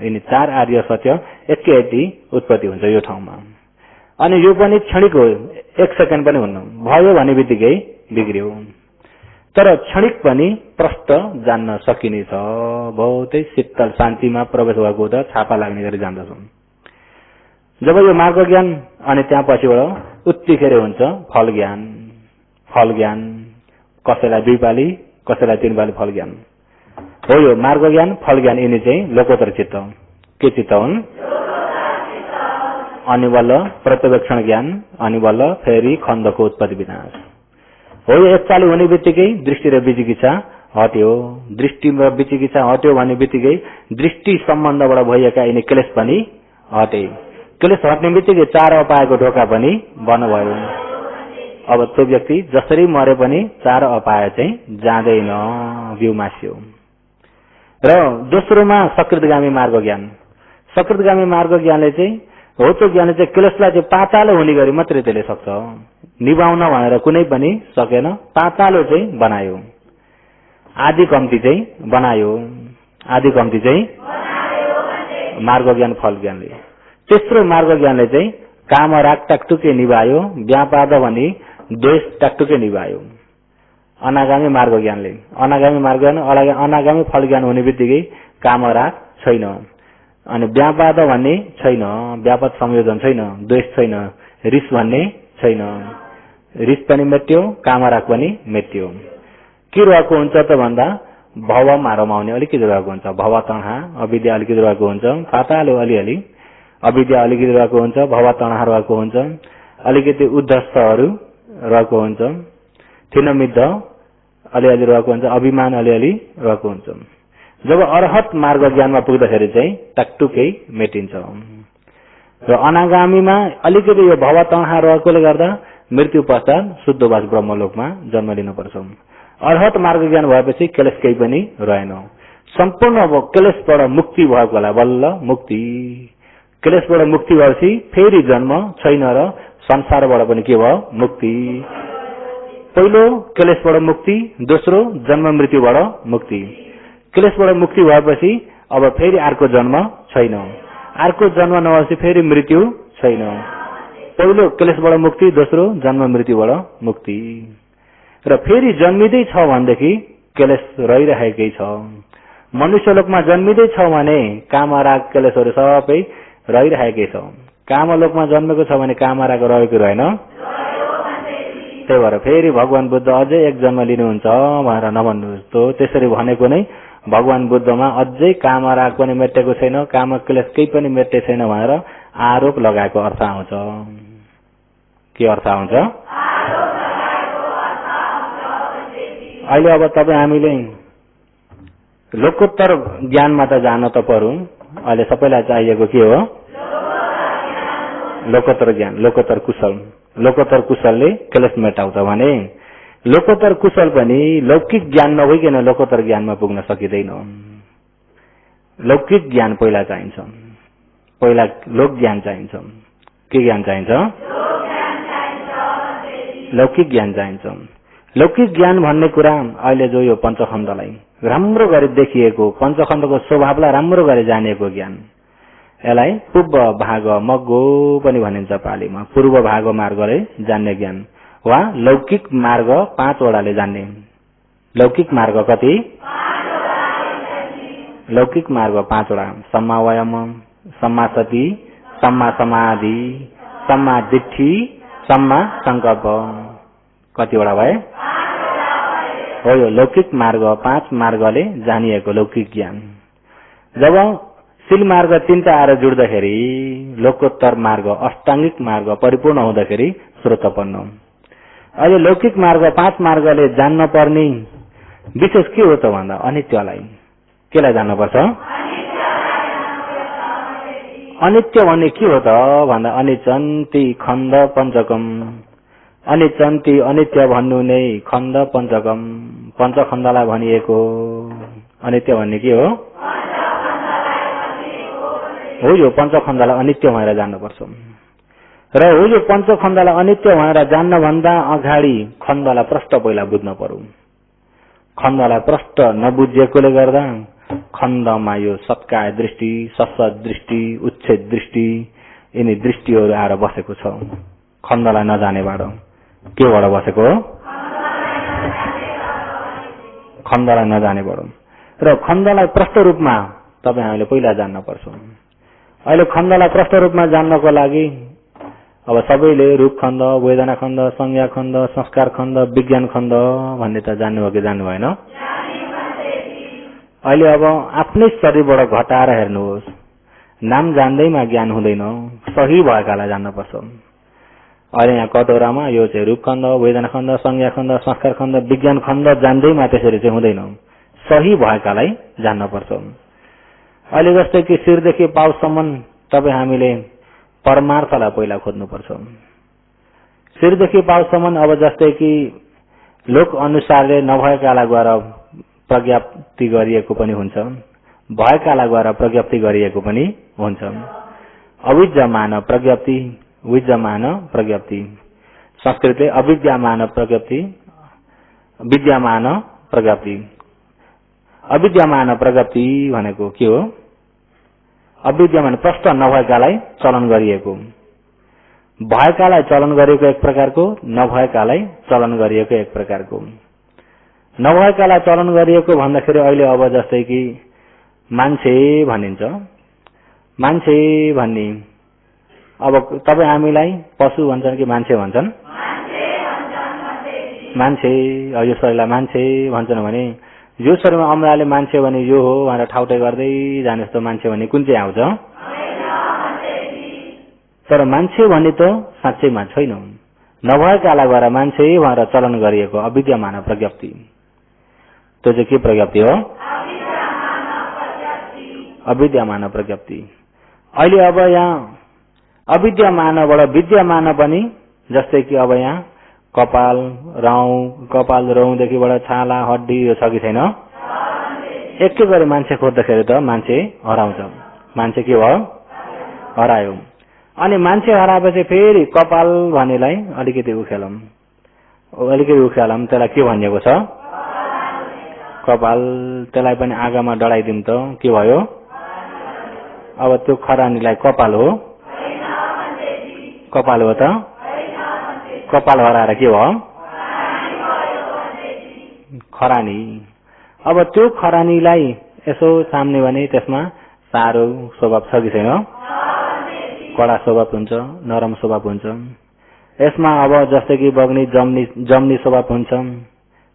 यिनी चार आर्य सत्य एकैचोटि उत्पत्ति हुन्छ यो ठाउँमा। अनि यो पनि क्षणिक हो, एक सेकेन्ड पनि हुन्न। भयो भने बित्तिकै बिग्रियो। तर क्षणिक पनि प्रष्ट जान्न सकिनेछ। बहुतै शीतल शान्तिमा प्रवेश भएको त छापा लाग्ने गरी जान्दछौँ। जब यो मार्ग ज्ञान अनि त्यहाँ पछिबाट उत्तिखेर हुन्छ फल ज्ञान। फल ज्ञान कसैलाई 2 पाली, कसैलाई 3 पाली फल ज्ञान हो। यो मार्ग ज्ञान, फल ज्ञान यिनी चाहिँ लोकोत्तर चित्त। के चित्त हुन्? अनि बल्ल प्रत्यवेक्षण ज्ञान, अनि बल्ल फेरि खण्डको उत्पत्ति विनाश हो। यो एकपाली हुने बित्तिकै दृष्टि र विचिकित्सा हट्यो। दृष्टि र विचिकित्सा हट्यो भन्ने बित्तिकै दृष्टि सम्बन्धबाट भइएका यिनी क्लेश पनि हटे। क्लेश हट्ने बित्तिकै चार अपायको ढोका पनि बन्द भयो। अब त्यो व्यक्ति जसरी मरे पनि चार अपाय चाहिँ जाँदैन, बिउ मास्यो। र दोस्रोमा सकृतगामी मार्ग ज्ञान। सकृतगामी मार्ग ज्ञानले चाहिँ हो त्यो ज्ञानले चाहिँ क्लेशलाई चाहिँ पातालो हुने गरी मात्रै त्यसले सक्छ, निभाउन भनेर कुनै पनि सकेन। पातालो चाहिँ बनायो, आदि कम्ती चाहिँ बनायो, आदि कम्ती चाहिँ मार्ग ज्ञान फल ज्ञानले। तेस्रो मार्ग ज्ञानले चाहिँ काम राग टाकटुके निभायो, व्यापाद भनी द्वेष टाकटुके निभायो। अनागामी मार्ग ज्ञानले, अनागामी मार्ग ज्ञान, अनागामी फल ज्ञान हुने बित्तिकै काम राग छैन, अनि व्यापाद भन्ने छैन, व्यापक संयोजन छैन, द्वेष छैन, रिस भन्ने छैन, रिस पनि मेट्यो, काम राग पनि मेट्यो। के रहेको हुन्छ त भन्दा भवमा रमाउने अलिकति रहेको हुन्छ। भव तणहा, अविद्या अलिकति रहेको हुन्छ, पातालो अलिअलि, अविद्या अलिकति रहेको हुन्छ, भव तणहा रहेको हुन्छ, अलिकति उद्धस्तहरू रहेको हुन्छ, थिनमिद्ध अलिअलि रहेको हुन्छ, अभिमान अलिअलि रहेको हुन्छ। जब अरहत मार्ग ज्ञानमा पुग्दाखेरि चाहिँ टकटुकै मेटिन्छ। र अनागामीमा अलिकति यो भव तँहा रहेकोले गर्दा मृत्यु पश्चात शुद्धवास ब्रह्मलोकमा जन्म लिनुपर्छ। अर्हत मार्ग ज्ञान भएपछि क्लेश केही पनि रहेन। सम्पूर्ण क्लेशबाट मुक्ति भएको होला, बल्ल मुक्ति। क्लेशबाट मुक्ति भएपछि फेरि जन्म छैन र संसारबाट पनि के भयो? मुक्ति। पहिलो क्लेशबाट मुक्ति, दोस्रो जन्म मृत्युबाट मुक्ति। क्लेशबाट मुक्ति भएपछि अब फेरि अर्को जन्म छैन, अर्को जन्म नभएपछि फेरि मृत्यु छैन। पहिलो क्लेशबाट मुक्ति, दोस्रो जन्म मृत्युबाट मुक्ति। र फेरि जन्मिँदै छ भनेदेखि क्लेश रहिरहेकै छ। मनुष्य लोकमा जन्मिँदै छ भने कामराग क्लेशहरू सबै रहिरहेकै छ। कामलोकमा जन्मेको छ भने कामराग रहेको रहेन। त्यही भएर फेरि भगवान बुद्ध अझै एक जन्म लिनुहुन्छ भनेर नभन्नुहोस्। त त्यसरी भनेको नै भगवान बुद्धमा अझै कामराग पनि मेटेको छैन, काम क्लेश केही पनि मेटेको छैन भनेर आरोप लगाएको अर्थ आउँछ। के अर्थ आउँछ? अहिले अब तपाईँ हामीले लोकोत्तर ज्ञानमा त जान त परौं। अहिले सबैलाई चाहिएको के हो? लोकोत्तर ज्ञान, लोकोत्तर कुशल। लोकोत्तर कुशलले क्लेश मेटाउँछ भने लोकोत्तर कुशल पनि लौकिक ज्ञान नभइकन लोकोत्तर ज्ञानमा पुग्न सकिँदैन। लौकिक ज्ञान पहिला चाहिन्छ, पहिला लोक ज्ञान चाहिन्छ। के ज्ञान चाहिन्छ? लौकिक ज्ञान चाहिन्छ। लौकिक ज्ञान भन्ने कुरा अहिले जो यो पञ्चखण्डलाई राम्रो गरी देखिएको, पञ्चखण्डको स्वभावलाई राम्रो गरी जानेको ज्ञान, यसलाई पूर्व भाग मग्गो पनि भनिन्छ पालीमा। पूर्व भाग मार्गले जान्ने ज्ञान वा लौकिक मार्ग 5 वटाले जान्ने। लौकिक मार्ग कति? लौकिक मार्ग 5 वटा। सम्मा वायाम, सम्मा सति, सम्मा समाधि, सम्मा दिट्ठी, सम्मा संकल्प। कतिवटा भए? हो यो लौकिक मार्ग 5 मार्गले जानिएको लौकिक ज्ञान। जब शील मार्ग 3टा आएर जुड्दाखेरि लोकोत्तर मार्ग, अष्टाङ्गिक मार्ग परिपूर्ण हुँदाखेरि श्रोतपन्न। अहिले लौकिक मार्ग 5 मार्गले जान्न पर्ने विशेष के हो त भन्दा अनित्यलाई। केलाई जान्नुपर्छ? अनित्य भन्ने के हो त भन्दा अनिचन्ति खण्ड पञ्चकम। अनिचन्ति अनित्य भन्नु नै खण्ड पञ्चकम, पञ्चखण्डलाई भनिएको। अनित्य भन्ने के हो? हो यो पञ्चखण्डलाई अनित्य भनेर जान्नुपर्छ। र हो यो पञ्चखण्डलाई अनित्य भनेर जान्न भन्दा अगाडि खण्डलाई प्रष्ट पहिला बुझ्न पर्यो। खण्डलाई प्रष्ट नबुझेकोले गर्दा खण्डमा यो सत्काय दृष्टि, ससत दृष्टि, उच्छेद दृष्टि, यिनी दृष्टिहरू आएर बसेको छ। खण्डलाई नजानेबाट केबाट बसेको? खण्डलाई नजानेबाट। र खण्डलाई प्रष्ट रूपमा तपाईँ हामीले पहिला जान्न पर्छ। अहिले खण्डलाई प्रष्ट रूपमा जान्नको लागि अब सबैले रूप खण्ड, वेदना खण्ड, संज्ञा खण्ड, संस्कार खण्ड, विज्ञान खण्ड भन्ने त जान्नु हो कि जान्नु भएन? अहिले अब आफ्नै शरीरबाट घटाएर हेर्नुहोस्। नाम जान्दैमा ज्ञान हुँदैन, सही भएकालाई जान्नुपर्छ। अहिले यहाँ कटोरामा यो चाहिँ रूप खण्ड, वेदना खण्ड, संज्ञा खण्ड, संस्कार खण्ड, विज्ञान खण्ड जान्दैमा त्यसरी चाहिँ हुँदैन, सही भएकालाई जान्नुपर्छ। अहिले जस्तै कि शिरदेखि पाउसम्म तपाईँ हामीले परमार्थलाई पहिला खोज्नुपर्छ। शिरदेखि पाउसम्म अब जस्तै कि लोक अनुसारले नभएकालाई गएर प्रज्ञप्ति गरिएको पनि हुन्छ, भएकालाई गएर प्रज्ञप्ति गरिएको पनि हुन्छ। अविद्यमान प्रज्ञप्ति, विद्यमान प्रज्ञप्ति। संस्कृतले अविद्यमान प्रज्ञप्ति, विद्यमान प्रज्ञप्ति। अविद्यमान प्रज्ञप्ति भनेको के हो? अविद्यमान प्रष्ट नभएकालाई चलन गरिएको, भएकालाई चलन गरिएको एक प्रकारको, नभएकालाई चलन गरिएको एक प्रकारको। नभएकालाई चलन गरिएको भन्दाखेरि अहिले अब जस्तै कि मान्छे भनिन्छ, मान्छे भन्ने अब तपाईँ हामीलाई पशु भन्छन् कि मान्छे भन्छन्? मान्छे। यो शरीरलाई मान्छे भन्छन् भने यो शरीरमा अमराले मान्छे भने यो हो भनेर ठाउटै गर्दै जाने जस्तो मान्छे भने कुन चाहिँ आउँछ? तर मान्छे भन्ने त साँच्चैमा छैन, नभएकालाई गएर मान्छे भनेर चलन गरिएको अविद्यमान प्रज्ञप्ति। त्यो चाहिँ के प्रज्ञप्ति हो? अविद्यमान प्रज्ञप्ति। अहिले अब यहाँ अविद्यमानबाट विद्यमान पनि, जस्तै कि अब यहाँ कपाल रौँदेखिबाट छाला हड्डी यो छ कि छैन? एकै गरी मान्छे खोज्दाखेरि त मान्छे हराउँछ। मान्छे के भयो? हरायो। अनि मान्छे हराएपछि फेरि कपाल भन्नेलाई अलिकति उखेलौँ, त्यसलाई के भनिएको छ? कपाल। त्यसलाई पनि आगामा डढाइदिउँ त के भयो? अब त्यो खरानीलाई कपाल हो? कपाल हो त? कपाल हराएर के भयो? खरानी। अब त्यो खरानीलाई यसो साम्ने भने त्यसमा साह्रो स्वभाव छ कि छैन? कडा स्वभाव हुन्छ, नरम स्वभाव हुन्छ। यसमा अब जस्तै कि बग्नी जम्नी स्वभाव हुन्छ,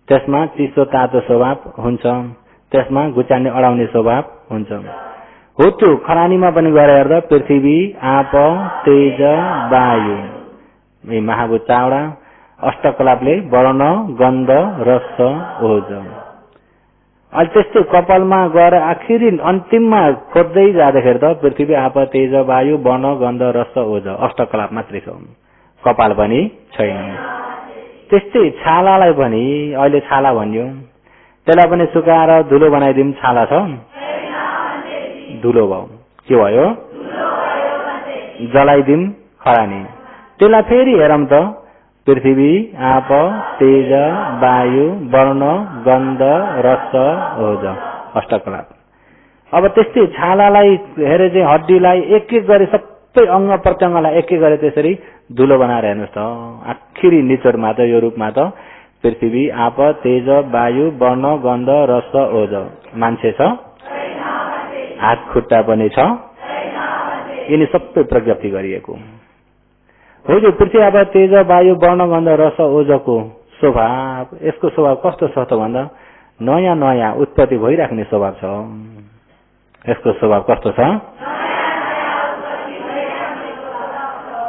त्यसमा चिसो तातो स्वभाव हुन्छ, त्यसमा गुचार्ने अडाउने स्वभाव हुन्छ। हो त्यो खरानीमा पनि गएर हेर्दा पृथ्वी, आप, तेज, वायु, यी महाभूत चावडा, अष्टकलापले वर्ण, गन्ध, रस, ओज। अहिले त्यस्तै कपालमा गएर आखिरी अन्तिममा खोज्दै जाँदाखेरि त पृथ्वी, आप, तेज, वायु, वर्ण, गन्ध, रस, ओज, अष्टकलाप मात्रै छ, कपाल पनि छैन। त्यस्तै छालालाई पनि अहिले छाला भन्यो, त्यसलाई पनि सुकाएर धुलो बनाइदिउँ, छाला छ? धुलो भयो। के भयो? जलाइदिउँ, खरानी। त्यसलाई फेरि हेरौँ त पृथ्वी, आप, तेज, वायु, वर्ण, गन्ध, रस, ओज, अष्टकलाप। अब त्यस्तै छालालाई हेरे चाहिँ हड्डीलाई एक एक गरी सबै अंग प्रत्यंगलाई एक एक गरी त्यसरी धुलो बनाएर हेर्नुहोस् त। आखिरी निचोडमा त यो रूपमा त पृथ्वी, आप, तेज, वायु, वर्ण, गन्ध, रस, ओज। मान्छे छ? हात खुट्टा पनि छ? यिनी सबै प्रज्ञप्ति गरिएको हो। जो पृथ्वी, आप, तेज, वायु, वर्ण, गन्ध, रस, ओजको स्वभाव, यसको स्वभाव कस्तो छ त भन्दा नयाँ नयाँ उत्पत्ति भइराख्ने स्वभाव छ। यसको स्वभाव कस्तो छ?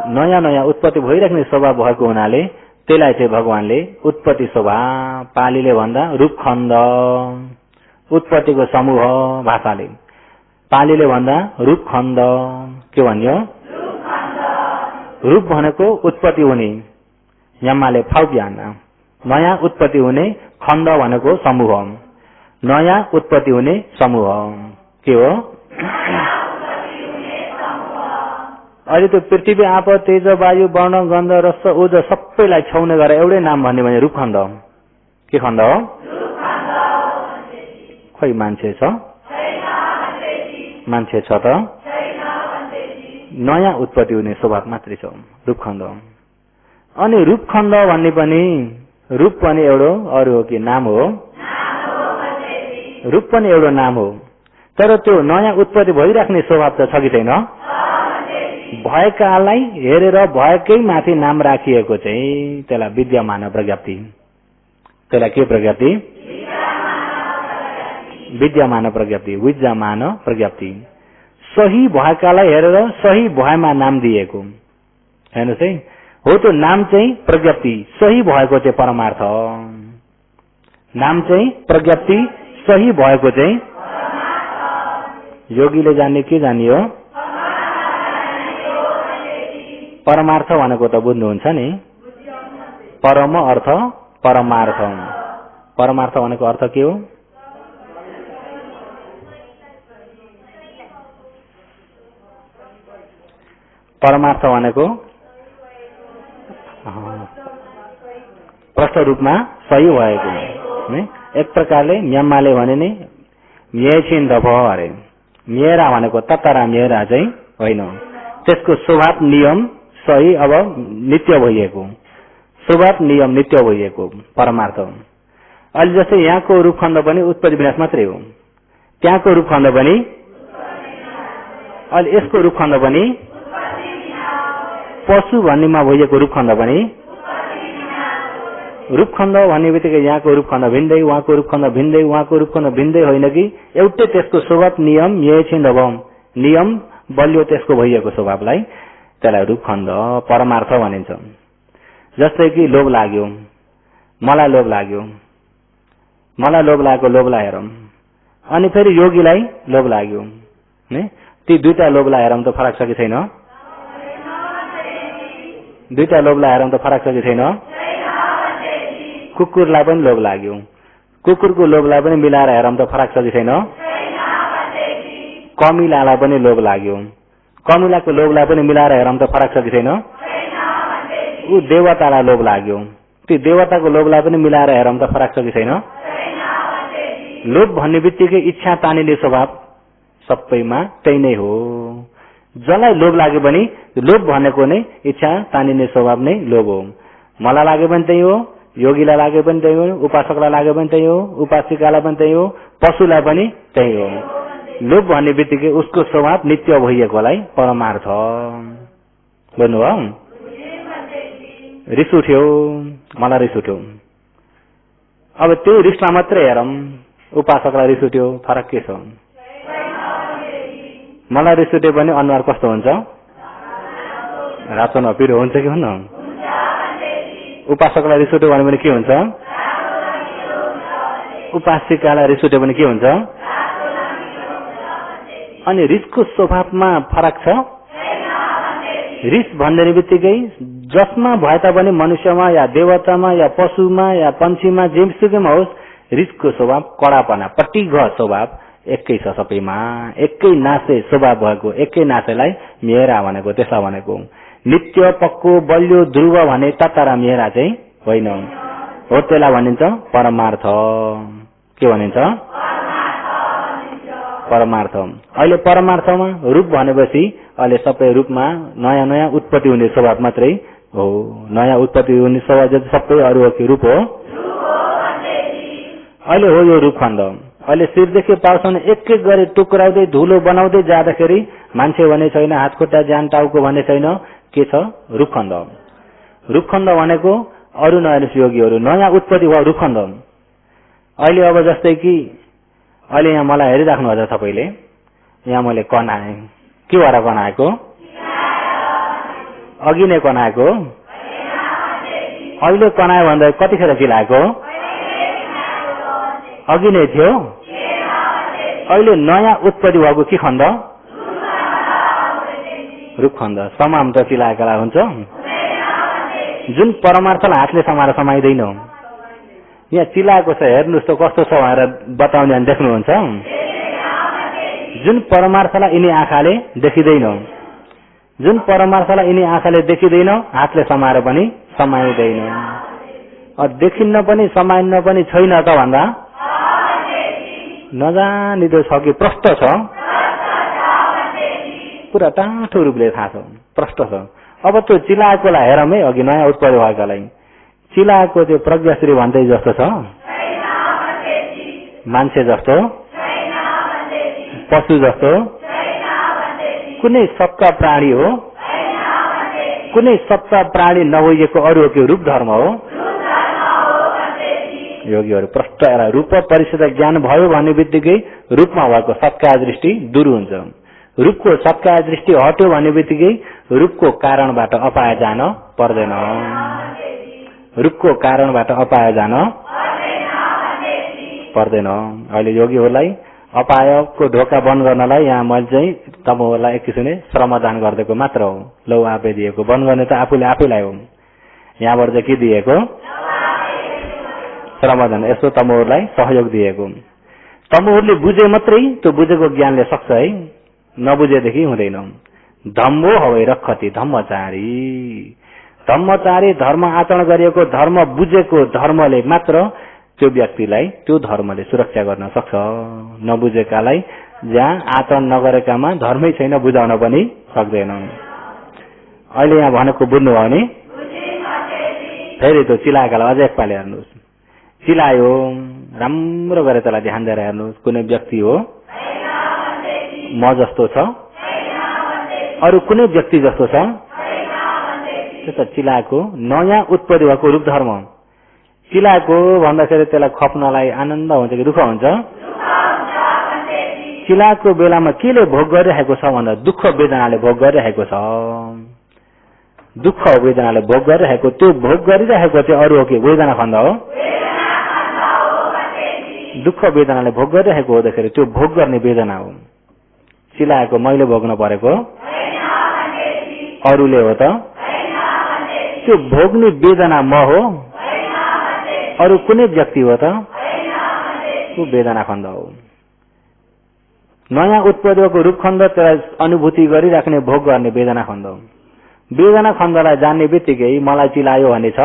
नयाँ नयाँ उत्पत्ति भइराख्ने स्वभाव भएको हुनाले त्यसलाई चाहिँ भगवानले उत्पत्ति स्वभाव, पालीले भन्दा रूपखण्ड, उत्पत्तिको समूह भाषाले, पालीले भन्दा रूपखण्ड। के भन्यो? रूप भनेको उत्पत्ति हुने, यम्माले फाउप्यान, नयाँ उत्पत्ति हुने, खण्ड भनेको समूह, नयाँ उत्पत्ति हुने समूह। के हो? अहिले त्यो पृथ्वी, आप, तेज, वायु, वर्ण, गन्ध, रस, ओज सबैलाई छाउने गरेर एउटै नाम भन्ने भने रूपखण्ड। के खण्ड हो? खोइ मान्छे छ? मान्छे छ त? नयाँ उत्पत्ति हुने स्वभाव मात्रै छ, रूपखण्ड। अनि रूपखण्ड भन्ने पनि, रूप पनि एउटो अरू हो कि नाम हो? रूप पनि एउटो नाम हो, तर त्यो नयाँ उत्पत्ति भइराख्ने स्वभाव त छ कि छैन? भएकालाई हेरेर भएकै माथि नाम राखिएको चाहिँ त्यसलाई विद्यमान प्रज्ञप्ति। त्यसलाई के प्रज्ञप्ति? विद्यमान प्रज्ञप्ति, विद्यमान प्रज्ञप्ति। सही भएकालाई हेरेर सही भएमा नाम दिएको। हेर्नुहोस् है, हो त्यो नाम चाहिँ प्रज्ञप्ति, सही भएको चाहिँ परमार्थ। नाम चाहिँ प्रज्ञप्ति, सही भएको चाहिँ योगीले जान्ने के जानियो? परमार्थ भनेको त बुझ्नुहुन्छ नि? परम अर्थ, परमार्थ। परमार्थ भनेको अर्थ के हो? परमार्थ भनेको प्रष्ट रूपमा सही भएको। एक प्रकारले म्याम्माले भने नि म्याछिन दफ अरे, मेरा भनेको ततरा मेरा चाहिँ होइन, त्यसको स्वभाव नियम सही अब नित्य भइएको, स्वभाव नियम नित्य भइएको परमार्थ। अहिले जस्तै यहाँको रूपखण्ड पनि उत्पत्ति विनाश मात्रै हो, त्यहाँको रूपखण्ड पनि, अहिले यसको रूपखण्ड पनि, पशु भन्नेमा भइएको रूपखण्ड पनि, रूपखण्ड भन्ने बित्तिकै यहाँको रूपखण्ड भिन्दै, उहाँको रूपखण्ड भिन्दै, उहाँको रूपखण्ड भिन्दै होइन कि एउटै त्यसको स्वभाव नियम यछिन्दभम, नियम बलियो त्यसको भइएको स्वभावलाई त्यसलाई रूपखण्ड परमार्थ भनिन्छ। जस्तै कि लोभ लाग्यो, मलाई लोभ लाग्यो, मलाई लोभ लागेको लोभलाई हेरौँ, अनि फेरि योगीलाई लोभ लाग्यो, ती दुईटा लोभलाई हेरौँ त फरक छ कि छैन? दुईटा लोभलाई हेरौँ त फरक छ कि छैन? कुकुरलाई पनि लोभ लाग्यो, कुकुरको लोभलाई पनि मिलाएर हेरौँ त फरक छ कि छैन? कमिलालाई पनि लोभ लाग्यो, कमिलाको लोभलाई पनि मिलाएर हेरौँ त फरक छ कि छैन? ऊ देवतालाई लोभ लाग्यो, त्यो देवताको लोभलाई पनि मिलाएर हेरौँ त फरक छ कि छैन? लोभ भन्ने बित्तिकै इच्छा तानिने स्वभाव सबैमा त्यही नै हो। जसलाई लोभ लाग्यो भने लोभ भनेको नै इच्छा तानिने स्वभाव नै लोभ हो। मलाई लाग्यो पनि त्यही हो, योगीलाई लाग्यो पनि त्यही हो, उपासकलाई लाग्यो पनि त्यही हो, उपासिकालाई पनि त्यही हो, पशुलाई पनि त्यही हो। लोभ भन्ने बित्तिकै उसको स्वभाव नित्य भइएकोलाई परमार्थ भन्नुभयो। रिस उठ्यो, मलाई रिस उठ्यो, अब त्यो रिसमा मात्रै हेरौँ। उपासकलाई रिस उठ्यो, फरक के छ? मलाई रिस उठ्यो भने अनुहार कस्तो हुन्छ? रातो नपिरो हुन्छ कि हुन्न? उपासकलाई रिस उठ्यो भने के हुन्छ? उपासिकालाई रिस उठ्यो भने के हुन्छ? अनि रिसको स्वभावमा फरक छ? रिस भन्ने बित्तिकै जसमा भए तापनि मनुष्यमा या देवतामा या पशुमा या पन्छीमा जेसुकैमा होस्, रिसको स्वभाव कडापना पटिघ स्वभाव एकै छ सबैमा। एकै नासे स्वभाव भएको, एकै नासेलाई मेरा भनेको, त्यसलाई भनेको नित्य पक्को बलियो ध्रुव भने ततारा मेरा चाहिँ होइन हो, त्यसलाई भनिन्छ परमार्थ। के भनिन्छ? परमार्थ। अहिले परमार्थमा रूप भनेपछि अहिले सबै रूपमा नयाँ नयाँ उत्पत्ति हुने स्वभाव मात्रै हो। नयाँ उत्पत्ति हुने स्वभाव जति सबै अरू हो कि रूप हो? अहिले हो यो रूपखण्ड। अहिले शिरदेखि पाउसम्म एक एक गरी टुक्राउँदै धुलो बनाउँदै जाँदाखेरि मान्छे भने छैन, हात खुट्टा ज्यान टाउको भने छैन, के छ? रूपखण्ड। रूपखण्ड भनेको अरू नयाँ योगीहरू नयाँ उत्पत्ति भयो रूपखण्ड। अहिले अब जस्तै कि अहिले यहाँ मलाई हेरिराख्नु हुन्छ सबैले, यहाँ मैले कनाएँ, के भएर कनाएको? अघि नै कनाएको। अहिले कनायो भन्दा कतिखेर चिलाएको? अघि नै थियो। अहिले नयाँ उत्पत्ति भएको के खण्ड? रूपखण्ड। समाम त चिलाएका हुन्छ। जुन परमार्थलाई हातले समाएर समाइँदैन, यहाँ चिलाएको छ, हेर्नुहोस् त कस्तो छ भनेर बताउने देख्नुहुन्छ। जुन परमार्थलाई यिनी आँखाले देखिँदैन, जुन परमार्थलाई यिनी आँखाले देखिँदैन, हातले समाएर पनि समाइँदैन। देखिन्न पनि समाइन्न पनि छैन त भन्दा नजानिदो छ कि प्रष्ट छ? पुरा टाठो रूपले थाहा छ, प्रष्ट छ। अब त्यो चिलाएकोलाई हेरौँ है, अघि नयाँ उत्पत्ति भएकालाई। चिलाएको त्यो प्रज्ञाश्री भन्दै जस्तो छ? मान्छे जस्तो? पशु जस्तो? कुनै सत्ता प्राणी हो? कुनै सत्ता प्राणी नभइएको अरू के रूप धर्म हो? योगीहरू प्रष्ट रूप परिषद ज्ञान भयो भन्ने बित्तिकै रूपमा भएको सत्कार दृष्टि दूर हुन्छ। रूपको सत्कार दृष्टि हट्यो भन्ने बित्तिकै रूपको कारणबाट अपाय जान पर्दैन। रूपको कारणबाट अपाय जान पर्दैन। अहिले योगीहरूलाई अपायको ढोका बन्द गर्नलाई यहाँ मैले चाहिँ तपाईँहरूलाई एक किसिमले श्रमदान गरिदिएको मात्र हो। लौ आफै दिएको, बन्द गर्ने त आफूले आफैलाई हो। यहाँबाट चाहिँ के दिएको? श्रमदान। यसो तमोहरूलाई सहयोग दिएको। तमोहरूले बुझे मात्रै त्यो बुझेको ज्ञानले सक्छ है, नबुझेदेखि हुँदैन। धम्मो हवै रक्षति धम्मचारी। धम्मचारी धर्म आचरण गरिएको, धर्म बुझेको धर्मले मात्र त्यो व्यक्तिलाई त्यो धर्मले सुरक्षा गर्न सक्छ। नबुझेकालाई जहाँ आचरण नगरेकामा धर्मै छैन बुझाउन पनि सक्दैन। अहिले यहाँ भनेको बुझ्नुभयो भने फेरि त्यो चिलाएकालाई अझै एकपालि हेर्नुहोस्। चिलायो, राम्रो गरेर त्यसलाई ध्यान दिएर हेर्नुहोस्। कुनै व्यक्ति हो म जस्तो छ? अरू कुनै व्यक्ति जस्तो छ? त्यो त चिलाएको नयाँ उत्पत्ति भएको रूप धर्म। चिलाएको भन्दाखेरि त्यसलाई खप्नलाई आनन्द हुन्छ कि दुःख हुन्छ? चिलाएको बेलामा केले भोग गरिरहेको छ भन्दा दुःख वेदनाले भोग गरिरहेको छ। दुःख वेदनाले भोग गरिरहेको, त्यो भोग गरिरहेको चाहिँ अरू हो कि वेदना खण्ड हो? दुःख वेदनाले भोग गरिरहेको हुँदाखेरि त्यो भोग गर्ने वेदना हो। चिलाएको मैले भोग्न परेको अरूले हो त? त्यो भोग्ने वेदना म हो, अरू कुनै व्यक्ति हो त? त्यो वेदना खण्ड हो। नयाँ उत्पत्तिको रूप खण्ड त्यसलाई अनुभूति गरिराख्ने भोग गर्ने वेदना खण्ड हो। वेदना खण्डलाई जान्ने बित्तिकै मलाई चिलायो भन्ने छ?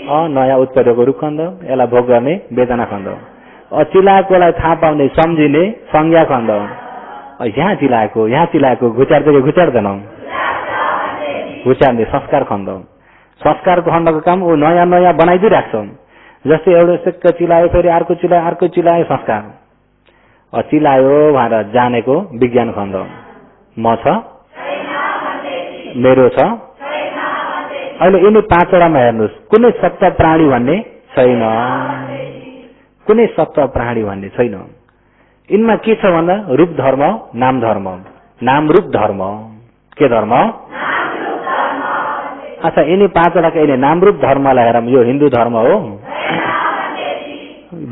नयाँ उत्पत्तिको रूप खण्ड, यसलाई भोग गर्ने वेदना खण्ड हो। चिलाएकोलाई थाहा पाउने सम्झिने संज्ञा खण्ड हो। यहाँ चिलाएको घुचार्दै घुचार्दैनौ, घुचार्ने संस्कार खण्ड हो। संस्कारको खण्डको काम ऊ नयाँ नयाँ बनाइदिइराख्छ। जस्तै एउटा सेक्क चिलायो, फेरि अर्को चिलायो, संस्कार। चिलायो भनेर जानेको विज्ञान खण्ड हो। म छ, मेरो छ। अहिले यिनी 5 वटामा हेर्नुहोस्, कुनै सत्य प्राणी भन्ने छैन, कुनै सत्य प्राणी भन्ने छैन। यिनमा के छ भन्दा रूप धर्म, नाम धर्म, नाम रूप धर्म। के धर्म? अच्छा, यिनी 5 वटाका यिनी नाम रूप धर्मलाई हेरौँ। यो हिन्दू धर्म हो,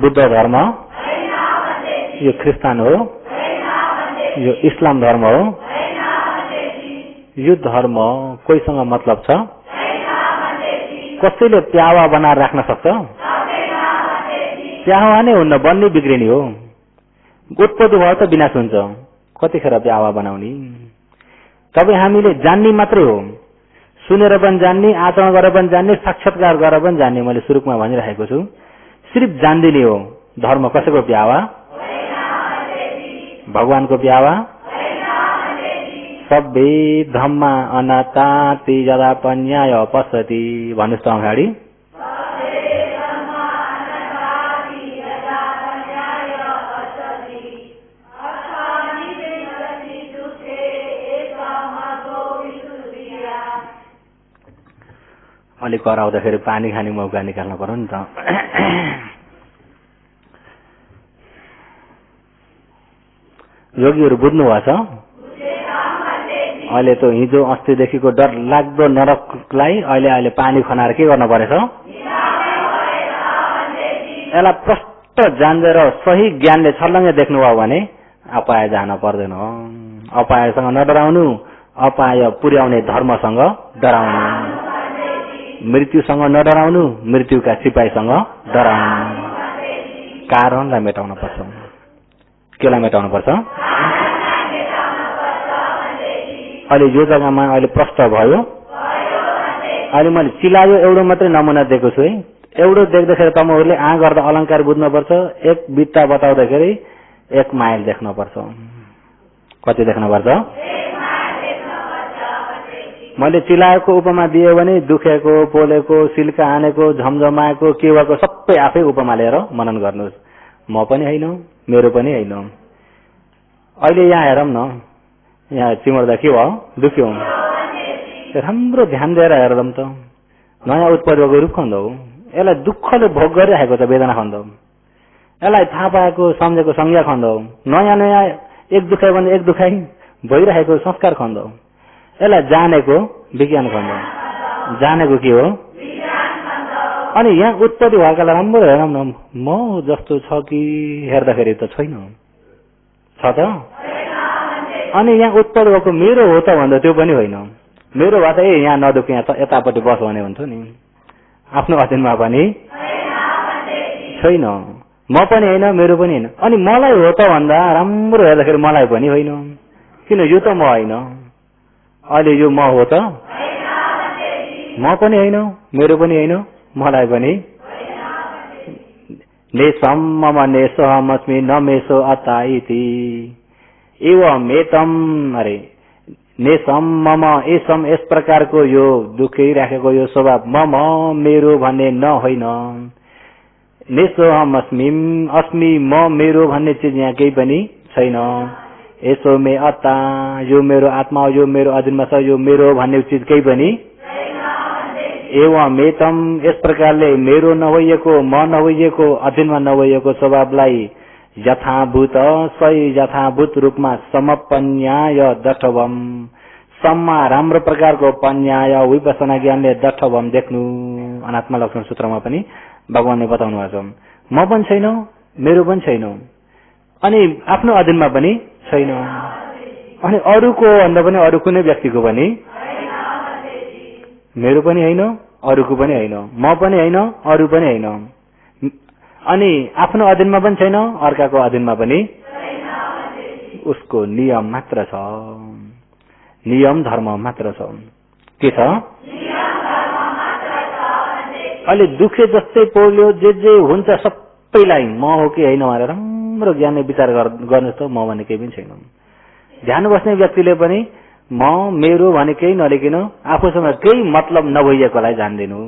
बुद्ध धर्म, यो क्रिस्चियन हो, यो इस्लाम धर्म हो। यो धर्म कोहीसँग मतलब छ? कसैले प्यावा बनाएर राख्न सक्छ? प्यावा नै हुन्न, बन्ने बिग्रिने हो। उत्पत्ति भयो त विनाश हुन्छ, कतिखेर प्यावा बनाउने? तपाईँ हामीले जान्ने मात्रै हो, सुनेर पनि जान्ने, आचरण गरेर पनि जान्ने, साक्षात्कार गरेर पनि जान्ने। मैले सुरुमा भनिरहेको छु, सिर्फ जान्दिने हो। धर्म कसैको प्यावा? भगवानको प्यावा? सबै धम्मा अनाताति यदा पन्याय पश्यति। भन्नुहोस् त अगाडि। अलिक कराउँदाखेरि पानी खाने मौका निकाल्नु पर्यो नि त। योगीहरू बुझ्नु भएको छ? अहिले त हिजो अस्तिदेखिको डर लाग्दो नरकलाई अहिले पानी खनाएर के गर्न परेछ? यसलाई प्रष्ट जान्दै सही ज्ञानले छर्लङ्गै देख्नुभयो भने अपाय जान पर्दैन। अपायसँग नडराउनु, अपाय पुर्याउने धर्मसँग डराउनु। मृत्युसँग नडराउनु, मृत्युका सिपाहीसँग डराउनु। कारणलाई मेटाउन पर्छ। केलाई मेटाउनु पर्छ? अहिले यो जग्गामा अहिले प्रष्ट भयो। अहिले मैले चिलायो एउटो मात्रै नमुना दिएको छु है। एउटो देख्दाखेरि तपाईँहरूले गर्दा अलङ्कार बुझ्नुपर्छ। एक बित्ता बताउँदाखेरि 1 माइल देख्नुपर्छ। कति देख्नुपर्छ? मैले चिलाएको उपमा दियो भने दुखेको, पोलेको, सिल्का हानेको, झमझमाएको, केवाको सबै आफै उपमा लिएर मनन गर्नुहोस्। म पनि होइन, मेरो पनि होइन। अहिले यहाँ हेरौँ न, यहाँ चिमर्दा के भयो? दुख्यो। राम्रो ध्यान दिएर हेरौँ त। नयाँ उत्पत्तिको रूप खण्ड हो। यसलाई दुःखले भोग गरिरहेको छ, वेदना खण्ड हो। यसलाई थाहा पाएको सम्झेको संज्ञा खण्ड हो। नयाँ नयाँ एक दुखाइ भने एक दुखाइ भइरहेको संस्कार खण्ड हो। यसलाई जानेको विज्ञान खण्ड हो। जानेको के हो? अनि यहाँ उत्पत्ति भएकालाई राम्रो हेरौँ न। म जस्तो छ कि हेर्दाखेरि त छैन, छ त? अनि यहाँ उत्पत्ति भएको मेरो हो त भन्दा त्यो पनि होइन। मेरो भए त यहाँ नदुख, यहाँ यतापट्टि बस भने हुन्थ्यो नि। आफ्नो अधीनमा पनि छैन, म पनि होइन, मेरो पनि होइन। अनि मलाई हो त भन्दा राम्रो हेर्दाखेरि मलाई पनि होइन। किन? यो त म होइन। अहिले यो म हो त? म पनि होइन, मेरो पनि होइन, मलाई पनि। नेसम मम नेसोहमस्मि न मेसो अता इति एवं एतम। अरे नेसम मम, एसम यस प्रकारको यो दुखिराखेको यो स्वभाव मम मेरो भन्ने न होइन। नेसोहमस्मि, अस्मि म मेरो भन्ने चिज यहाँ केही पनि छैन। यसो मे अता, यो मेरो आत्मा हो, यो मेरो अधीनमा छ, यो मेरो भन्ने चिज केही पनि। एवं एतम यस प्रकारले मेरो नभइएको, म नभइएको, अधीनमा नभइएको स्वभावलाई यथाभूत, सही यथाभूत रूपमा समपन्याय दठवम, सम्मा राम्रो प्रकारको पन्याय विपसना ज्ञानले दठवम देख्नु। अनात्मा लक्षण सूत्रमा पनि भगवानले बताउनु भएको छ। म पनि छैन, मेरो पनि छैन, अनि आफ्नो अधीनमा पनि छैन, अनि अरूको भन्दा पनि अरू कुनै व्यक्तिको पनि मेरो पनि होइन, अरूको पनि होइन, म पनि होइन, अरू पनि होइन, अनि आफ्नो अधीनमा पनि छैन, अर्काको अधीनमा पनि उसको नियम मात्र छ, नियम धर्म मात्र छ। के छ? अहिले दुखे जस्तै पोल्यो, जे हुन्छ सबैलाई म हो कि होइन भनेर राम्रो ज्ञानले विचार गर्नुहोस् त, म भने केही पनि छैन। ध्यान बस्ने व्यक्तिले पनि म मेरो भने केही नलेकिन आफूसँग केही मतलब नभइएकोलाई जान्दिनु।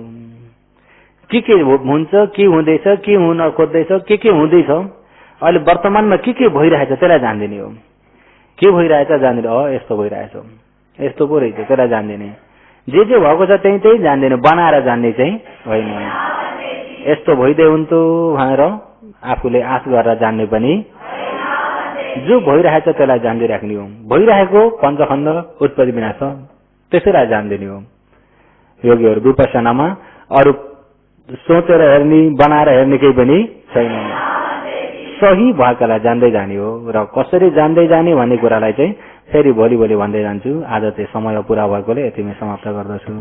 के हुन्छ, के हुँदैछ, के हुन खोज्दैछ, के हुँदैछ, अहिले वर्तमानमा के भइरहेछ त्यसलाई जान्दिने हो। के भइरहेछ जान्दिने, यस्तो भइरहेछ, यस्तो पो रहेछ त्यसलाई जान्दिने। जे भएको छ त्यही जान्दिने, बनाएर जान्ने चाहिँ होइन। यस्तो भइदिए हुन्थ्यो भनेर आफूले आश गरेर जान्ने पनि, जो भइरहेछ त्यसलाई जान्दै राख्ने हो। भइरहेको पञ्चखण्ड उत्पत्ति विनाश त्यसैलाई जान्दिने हो। योगीहरू विपस्सनामा अरू सोचेर हेर्ने, बनाएर हेर्ने केही पनि छैन, सही भएकालाई जान्दै जाने हो। र कसरी जान्दै जाने भन्ने कुरालाई चाहिँ फेरि भोलि भन्दै जान्छु। आज चाहिँ समय पूरा भएकोले यतिमै समाप्त गर्दछु।